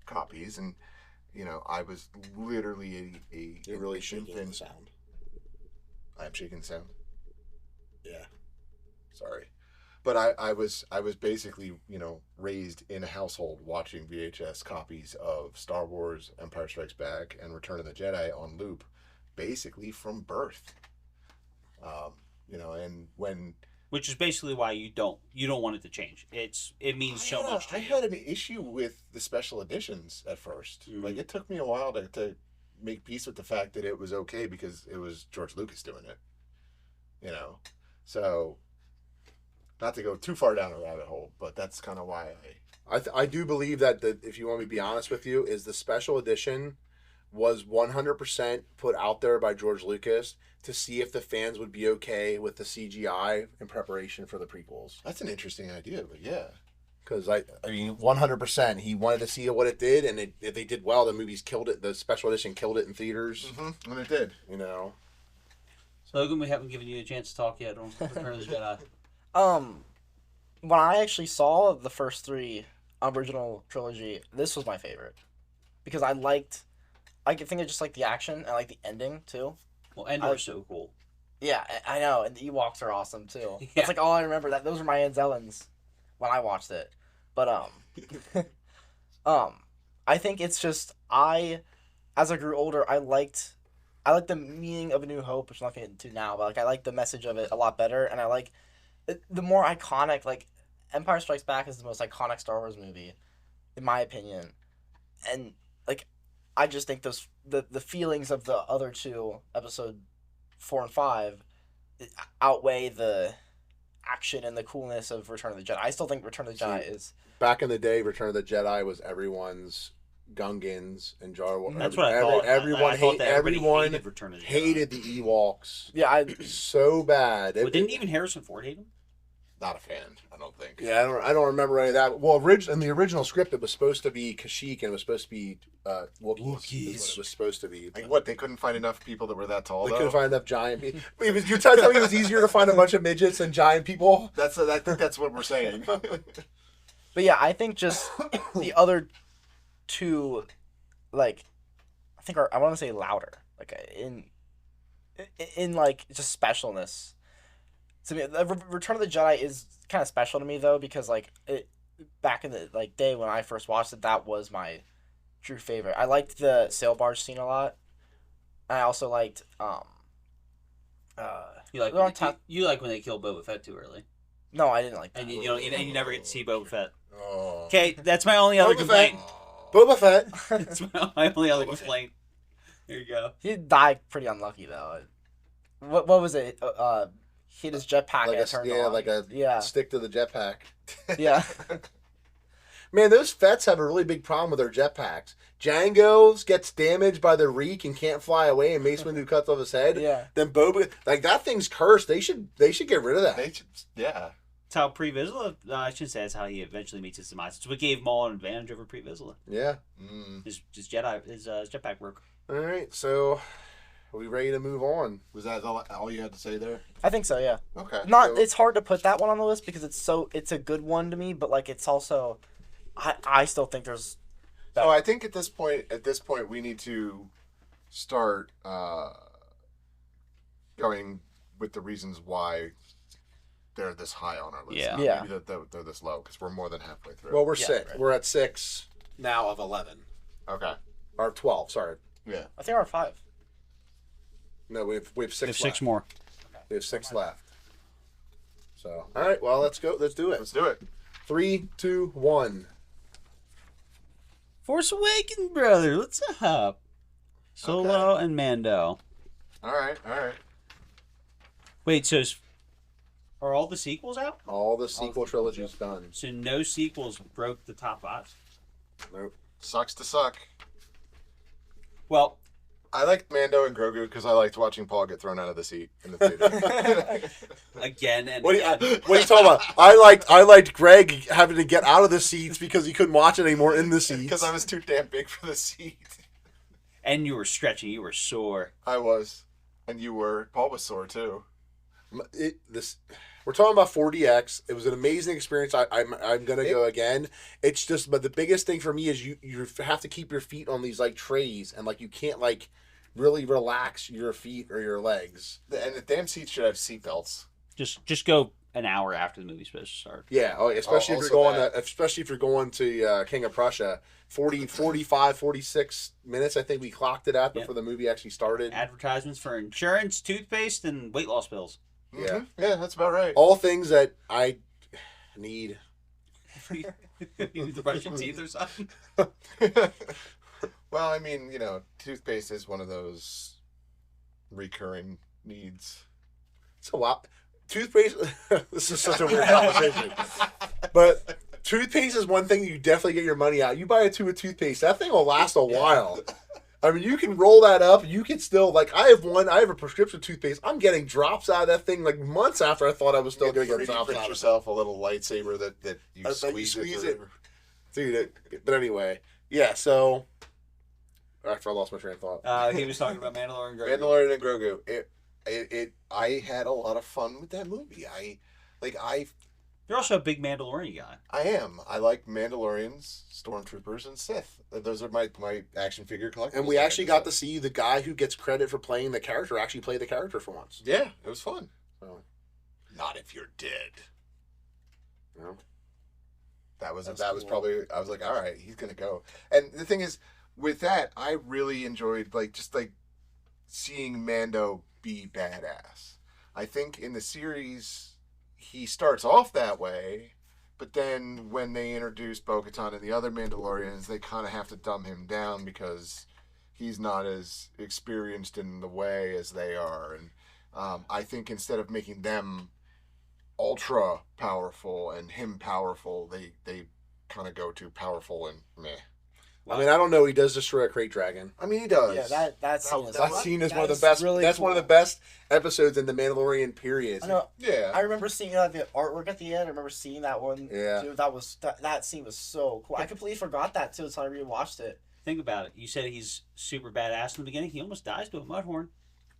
copies, and, I was literally You're really shaking the sound. I am shaking the sound? Yeah. Sorry. But I was basically, raised in a household watching VHS copies of Star Wars, Empire Strikes Back, and Return of the Jedi on loop, basically from birth. And when... Which is basically why you don't want it to change. It means so much to you. I had an issue with the special editions at first. Mm-hmm. Like, it took me a while to make peace with the fact that it was okay, because it was George Lucas doing it. So... Not to go too far down a rabbit hole, but that's kind of why I do believe that if you want me to be honest with you, is the special edition was 100% put out there by George Lucas to see if the fans would be okay with the CGI in preparation for the prequels. That's an interesting idea, but yeah. Because I mean, 100%. He wanted to see what it did, and if they did well, the movies killed it. The special edition killed it in theaters. Mm-hmm. And it did. You know. Logan, we haven't given you a chance to talk yet on Return of the Jedi. When I actually saw the first 3 original trilogy, this was my favorite because I think I just like the action and I like the ending too. Well, Endor's so cool. Yeah, I know, and the Ewoks are awesome too. Yeah. That's like all I remember. Those were my Anzellans when I watched it. But I think it's just as I grew older, I liked the meaning of A New Hope, which I'm not getting into now, but like I like the message of it a lot better, and I like the more iconic. Like Empire Strikes Back is the most iconic Star Wars movie, in my opinion, and like I just think the feelings of the other 2, Episode 4 and 5, outweigh the action and the coolness of Return of the Jedi. I still think Return of the Jedi is... Back in the day, Return of the Jedi was everyone's Gungans and Jar Wars. That's what I thought. Everyone hated Return of the Jedi. hated the Ewoks. Yeah, so bad. Well, didn't even Harrison Ford hate him? Not a fan, I don't think. Yeah, I don't remember any of that. Well, in the original script, it was supposed to be Kashyyyk and it was supposed to be Wookiees. Is what it was supposed to be. Like what? They couldn't find enough people that were that tall. They though? couldn't find enough giant people. You're telling me it was easier to find a bunch of midgets than giant people? I think that's what we're saying. but yeah, I think just the other 2, like, I think I want to say louder, like in like just specialness. To me, Return of the Jedi is kind of special to me though because like back in the day when I first watched it, that was my true favorite. I liked the sail barge scene a lot. I also liked You like when they kill Boba Fett too early, No, I didn't like that. and you never get to see Boba Fett. Oh. Okay, that's my only other Boba complaint. Boba Fett. That's my only other complaint. There you go. He died pretty unlucky though. What was it? He had his jetpack and it turned on. Stick to the jetpack. Yeah. Man, those Fets have a really big problem with their jetpacks. Django's gets damaged by the reek and can't fly away, and Mace Windu cuts off his head. Yeah. Then Boba, that thing's cursed. They should get rid of that. Yeah. That's how Pre Vizsla. I shouldn't say that's how he eventually meets his demise. It's what gave Maul an advantage over Pre Vizsla. Yeah. His jetpack work. All right, so are we ready to move on? Was that all you had to say there? I think so, yeah. Okay. It's hard to put that one on the list because it's a good one to me, but like it's also I still think there's So I think at this point we need to start going with the reasons why they're this high on our list. Yeah. Not Yeah. maybe that they're this low because we're more than halfway through. Well, we're Yeah, 6. right. We're at 6 Now of 11. Okay. or 12. Sorry, Yeah. I think we're 5. no, we have 6. We have left. 6 more. We have 6 left. So, all right, well, let's go. Let's do it. Let's do it. 3, 2, 1. Force Awakens, brother. What's up? Solo and Mando. All right. Wait, so are all the sequels out? All the sequel trilogy's done. So no sequels broke the top 5. Nope. Sucks to suck. Well, I liked Mando and Grogu because I liked watching Paul get thrown out of the seat in the theater. again and What are you talking about? I liked Greg having to get out of the seats because he couldn't watch it anymore in the seats. Because I was too damn big for the seat. and you were stretching. You were sore. I was. And you were. Paul was sore too. We're talking about 4DX. It was an amazing experience. I'm gonna go again. It's just, but the biggest thing for me is you have to keep your feet on these like trays, and like you can't like really relax your feet or your legs. And the damn seats should have seat belts. Just go an hour after the movie's supposed to start. Yeah, especially if you're going to King of Prussia. 45, 46 minutes, I think we clocked it at before the movie actually started. Advertisements for insurance, toothpaste, and weight loss pills. Yeah. Mm-hmm. Yeah, that's about right. All things that I need. You need to brush your teeth or something. Well, I mean, toothpaste is one of those recurring needs. It's a lot. Toothpaste, this is such a weird conversation. But toothpaste is one thing you definitely get your money out. You buy a tube of toothpaste, that thing will last a while. I mean, you can roll that up. You can still like. I have a prescription toothpaste. I'm getting drops out of that thing like months after I thought I was still going to get drops out of it. Yourself a little lightsaber that you squeeze it. Dude, but anyway, yeah. So after I lost my train of thought, he was talking about Mandalorian and Grogu. Mandalorian and Grogu. I had a lot of fun with that movie. You're also a big Mandalorian guy. I am. I like Mandalorians, Stormtroopers, and Sith. Those are my action figure collectibles. And we actually got to see the guy who gets credit for playing the character actually play the character for once. Yeah, it was fun. So, not if you're dead. No. That was cool. probably. I was like, all right, he's gonna go. And the thing is, with that, I really enjoyed just seeing Mando be badass. I think in the series, he starts off that way, but then when they introduce Bo-Katan and the other Mandalorians, they kind of have to dumb him down because he's not as experienced in the way as they are. And I think instead of making them ultra powerful and him powerful, they kind of go to powerful and meh. I mean, I don't know. He does destroy a crate dragon. I mean, he does. Yeah, that scene is That scene is that one of the is best. really That's cool. one of the best episodes in the Mandalorian period. I know. Yeah. I remember seeing the artwork at the end. I remember seeing that one. Yeah. Too. That scene was so cool. I completely forgot that too until I rewatched it. Think about it. You said he's super badass in the beginning. He almost dies to a mudhorn.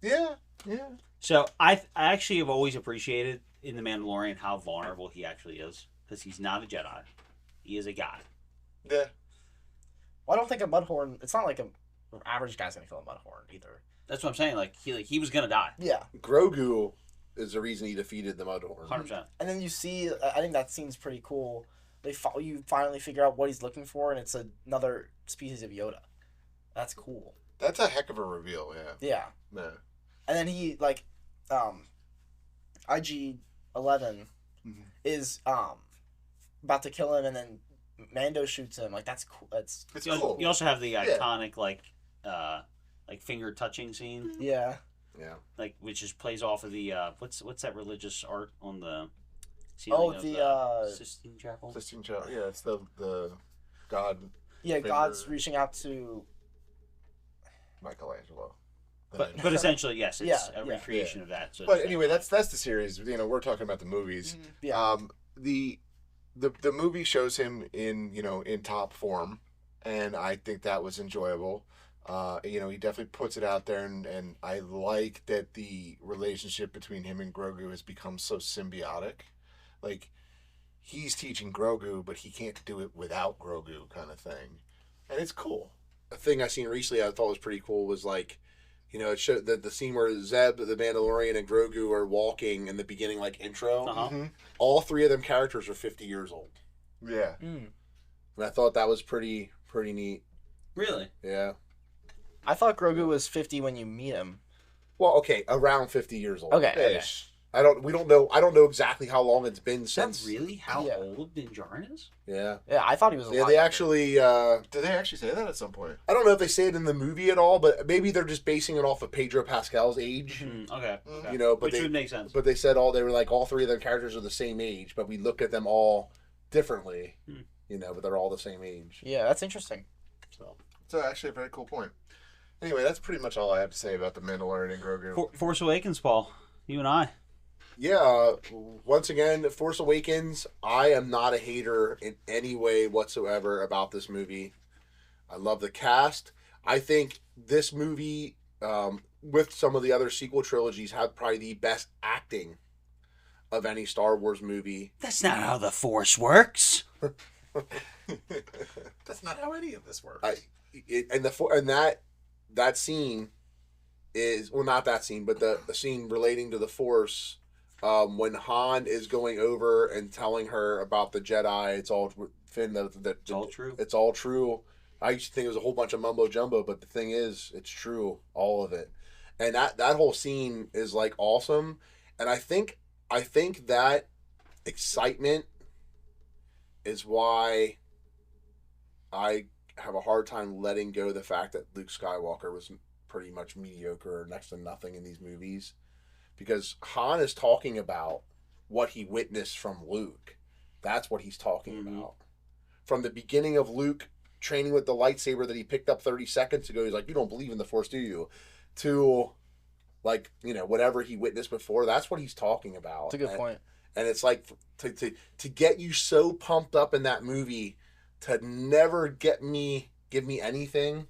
Yeah. Yeah. So I actually have always appreciated in the Mandalorian how vulnerable he actually is, because he's not a Jedi. He is a guy. Yeah. Well, I don't think a mudhorn. It's not like an average guy's gonna kill a mudhorn either. That's what I'm saying. Like he was gonna die. Yeah. Grogu is the reason he defeated the Mudhorn. 100%. And then you see, I think that scene's pretty cool. You finally figure out what he's looking for, and it's another species of Yoda. That's cool. That's a heck of a reveal. Yeah. Yeah. Yeah. And then he IG-11 is about to kill him, and then Mando shoots him. Like that's cool. It's cool. You also have the iconic like finger touching scene, yeah. Yeah. like which is plays off of the what's that religious art on the ceiling Oh, of the Sistine Chapel. Sistine Chapel. Yeah, it's the god Yeah, Finger. God's reaching out to. Michelangelo. But essentially, yes, it's Yeah, a yeah. recreation of that. So But it's- anyway, that's the series. We're talking about the movies. Yeah. The movie shows him in top form, and I think that was enjoyable. He definitely puts it out there, and I like that the relationship between him and Grogu has become so symbiotic. Like, he's teaching Grogu, but he can't do it without Grogu, kind of thing, and it's cool. A thing I seen recently I thought was pretty cool was like, it showed that the scene where Zeb, the Mandalorian, and Grogu are walking in the beginning, like intro. Uh-huh. All three of them characters are 50 years old, Yeah. and I thought that was pretty neat. Really? Yeah. I thought Grogu was 50 when you meet him. Well, okay, around 50 years old. Okay. Ish. I don't know exactly how long it's been since. That's really how Yeah. old Din Djarin is? Yeah. Yeah, I thought he was. A Yeah, lot they younger. actually. Did they actually say that at some point? I don't know if they say it in the movie at all, but maybe they're just basing it off of Pedro Pascal's age. Okay. But Which they would make sense. But they said all three of their characters are the same age, but we looked at them all differently. But they're all the same age. Yeah, that's interesting. So It's actually a very cool point. Anyway, that's pretty much all I have to say about the Mandalorian and Grogu. Force Awakens, Paul. You and I. yeah, once again, Force Awakens. I am not a hater in any way whatsoever about this movie. I love the cast. I think this movie, with some of the other sequel trilogies, had probably the best acting of any Star Wars movie. That's not how the Force works. That's not how any of this works. That scene is, well, not that scene, but the scene relating to the Force, when Han is going over and telling her about the Jedi. It's all Finn. It's all true. It's all true. I used to think it was a whole bunch of mumbo jumbo, but the thing is, it's true, all of it. And that whole scene is like awesome. And I think that excitement is why I have a hard time letting go of the fact that Luke Skywalker was pretty much mediocre or next to nothing in these movies, because Han is talking about what he witnessed from Luke. That's what he's talking about. From the beginning of Luke training with the lightsaber that he picked up 30 seconds ago. He's like, you don't believe in the Force, do you? To, like, whatever he witnessed before. That's what he's talking about. That's a good point. And it's like to get you so pumped up in that movie to never give me anything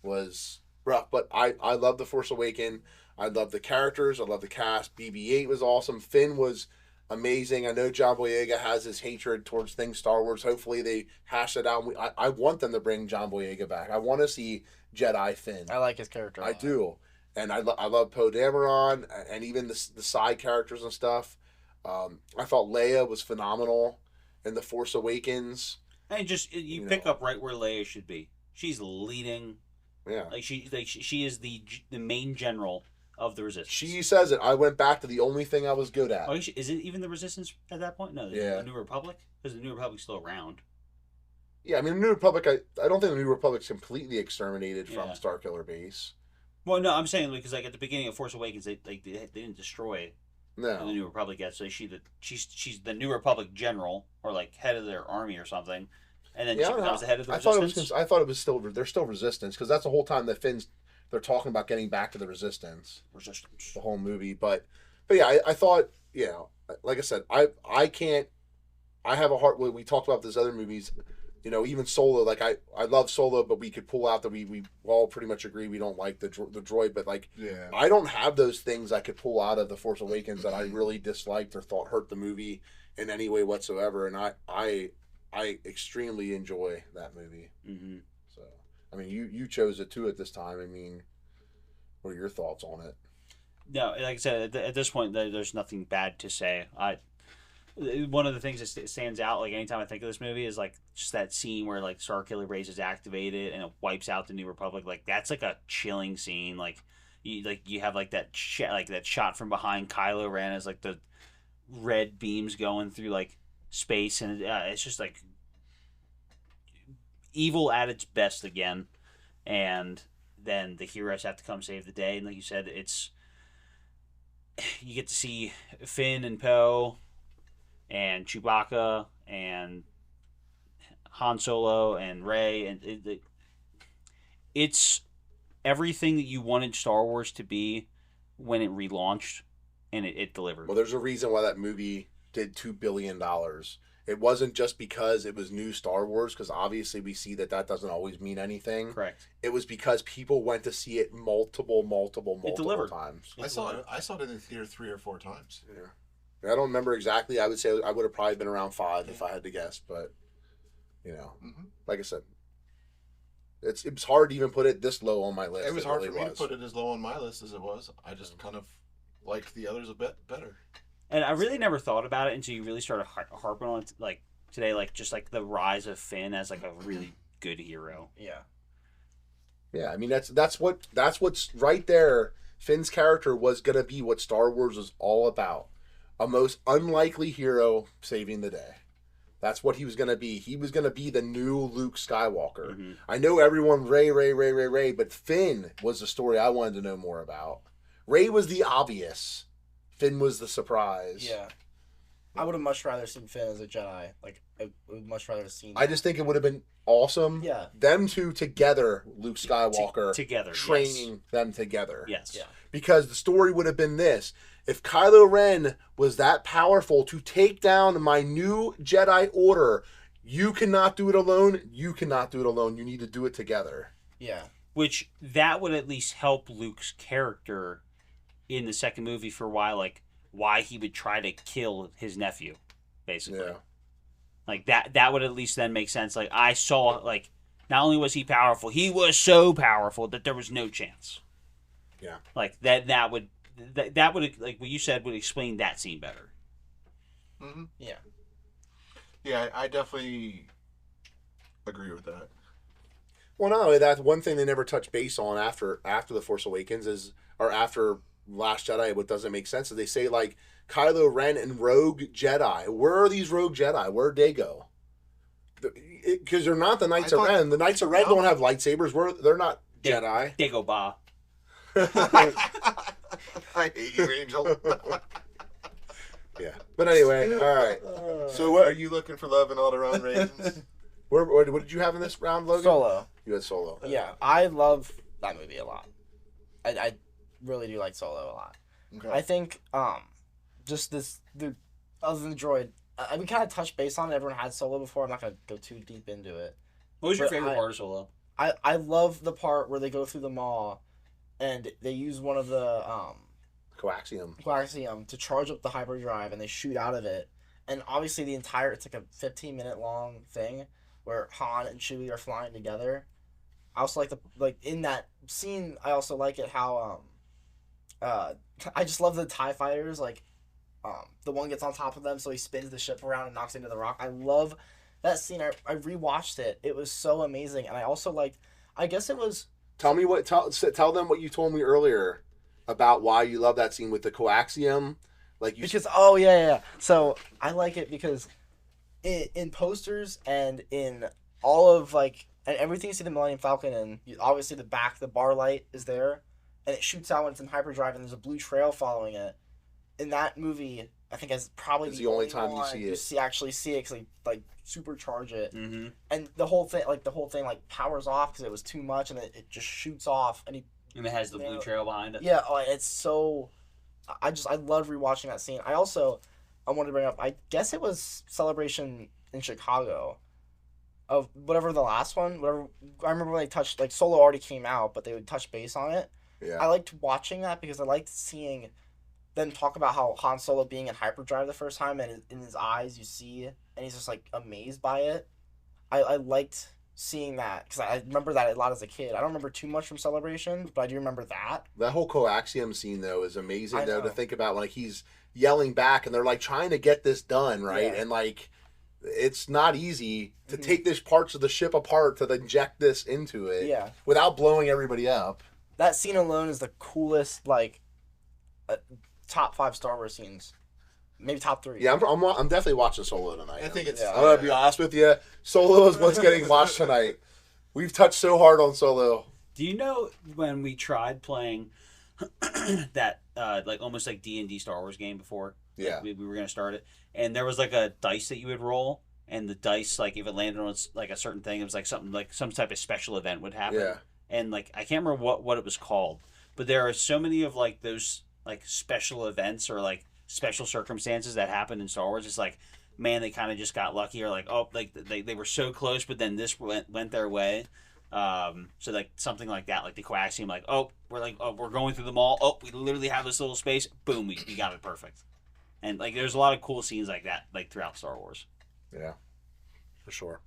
was rough. But I love The Force Awakens. I love the characters. I love the cast. BB-8 was awesome. Finn was amazing. I know John Boyega has his hatred towards things Star Wars. Hopefully they hash it out. I want them to bring John Boyega back. I want to see Jedi Finn. I like his character. I do. And I love Poe Dameron and even the side characters and stuff. I thought Leia was phenomenal in The Force Awakens. And you pick up right where Leia should be. She's leading. Yeah. She is the main general of the Resistance. She says it. I went back to the only thing I was good at. Oh, is it even the Resistance at that point? No, the New Republic? Because the New Republic's still around. Yeah, I mean, the New Republic, I don't think the New Republic's completely exterminated from Starkiller Base. Well, no, I'm saying because at the beginning of Force Awakens, they didn't destroy the New Republic yet. So she's the New Republic general or like head of their army or something, and then she becomes the head of the Resistance. I thought it was still they're still Resistance because that's the whole time the Finns they're talking about getting back to the Resistance. The whole movie, but yeah, I thought like I said, I can't. I have a heart. We talked about these other movies. Even Solo, like I love Solo, but we could pull out that we all pretty much agree we don't like the droid, but I don't have those things I could pull out of The Force Awakens that I really disliked or thought hurt the movie in any way whatsoever, and I extremely enjoy that movie. Mm-hmm. So, I mean, you chose it too at this time. I mean, what are your thoughts on it? No, like I said, at this point, there's nothing bad to say. One of the things that stands out, like anytime I think of this movie, is like just that scene where like Starkiller Base is activated and it wipes out the New Republic. Like that's like a chilling scene. Like you have like that shot from behind Kylo Ren as like the red beams going through like space, and it's just like evil at its best again. And then the heroes have to come save the day, and like you said, you get to see Finn and Poe and Chewbacca and Han Solo and Rey, and it's everything that you wanted Star Wars to be when it relaunched, and it delivered. Well, there's a reason why that movie did $2 billion. It wasn't just because it was new Star Wars, because obviously we see that doesn't always mean anything. Correct. It was because people went to see it multiple times. I saw it in the theater 3 or 4 times. Yeah. I don't remember exactly. I would say I would have probably been around 5 if I had to guess, but like I said, it was hard to even put it this low on my list. It was hard for me to put it as low on my list as it was. I just kind of liked the others a bit better. And I really never thought about it until you really started harping on it, like today, like just like the rise of Finn as like a really good hero. Yeah. Yeah, I mean that's what's right there. Finn's character was gonna be what Star Wars was all about. A most unlikely hero saving the day. That's what he was going to be. He was going to be the new Luke Skywalker. Mm-hmm. I know everyone, Rey, but Finn was the story I wanted to know more about. Rey was the obvious. Finn was the surprise. Yeah. I would have much rather seen Finn as a Jedi. Like, I would much rather seen I just think it would have been awesome. Yeah. Them two together, Luke Skywalker. Together. Training them together. Yes. Yeah. Because the story would have been this. If Kylo Ren was that powerful to take down my new Jedi Order, you cannot do it alone. You cannot do it alone. You need to do it together. Yeah. Which, that would at least help Luke's character in the second movie for a while, like, why he would try to kill his nephew, basically. Yeah. Like, that would at least then make sense. Like, I saw, like, not only was he powerful, he was so powerful that there was no chance. Yeah. Like, that would, like what you said, would explain that scene better. Mm-hmm. Yeah. Yeah, I definitely agree with that. Well, not only that, one thing they never touched base on after The Force Awakens or after Last Jedi, what doesn't make sense is they say, like, Kylo Ren and Rogue Jedi. Where are these Rogue Jedi? Where'd they go? Because they're not the Knights of Ren. The Knights of Ren don't have lightsabers. They're not Jedi. Dagobah. I hate you, Angel. Yeah. But anyway, all right. So what are you looking for love in all around raisins? What did you have in this round, Logan? Solo. You had Solo. Yeah, I love that movie a lot. I really do like Solo a lot. Okay. I think just the other than the droid, we kind of touched base on it. Everyone had Solo before. I'm not gonna go too deep into it. What was your But favorite part of Solo? I love the part where they go through the mall, and they use one of the coaxium to charge up the hyperdrive, and they shoot out of it. And obviously it's like a 15-minute long thing where Han and Chewie are flying together. I also like in that scene. I also like it how I just love the TIE fighters. Like the one gets on top of them, so he spins the ship around and knocks into the rock. I love that scene. I rewatched it. It was so amazing, and I also liked. I guess it was. Tell them what you told me earlier about why you love that scene with the coaxium. Because so I like it because in posters and in all of and everything you see the Millennium Falcon in, obviously the bar light is there, and it shoots out when it's in hyperdrive, and there's a blue trail following it. In that movie, I think it's probably the only time you see it. You actually see it because they supercharge it, Mm-hmm. and the whole thing powers off because it was too much, and it just shoots off, and And it has the blue trail behind it. yeah, it's so. I love rewatching that scene. I wanted to bring up. I guess it was Celebration in Chicago, of whatever the last one. Whatever I remember, when they touched Solo already came out, but they would touch base on it. Yeah. I liked watching that because I liked seeing them talk about how Han Solo being in hyperdrive the first time, and in his eyes you see, and he's just amazed by it. I liked seeing that because I remember that a lot as a kid. I don't remember too much from Celebration, but I do remember that. That whole coaxium scene though is amazing I know. to think about. He's yelling back and they're trying to get this done, right? Yeah. And it's not easy to take these parts of the ship apart to inject this into it without blowing everybody up. That scene alone is the coolest top 5 Star Wars scenes. Maybe top 3. Yeah, I'm definitely watching Solo tonight. I think it's. Yeah. I'm gonna be honest with you. Solo is what's getting watched tonight. We've touched so hard on Solo. Do you know when we tried playing that almost D&D Star Wars game before? Yeah. We were gonna start it, and there was a dice that you would roll, and the dice if it landed on a certain thing, it was something some type of special event would happen. Yeah. And I can't remember what it was called, but there are so many of those special events or special circumstances that happen in Star Wars. It's man, they kind of just got lucky, or they were so close, but then this went their way. So something like that, the coaxium, we're going through the mall. Oh, we literally have this little space. Boom, we got it perfect. And there's a lot of cool scenes like that throughout Star Wars. Yeah, for sure.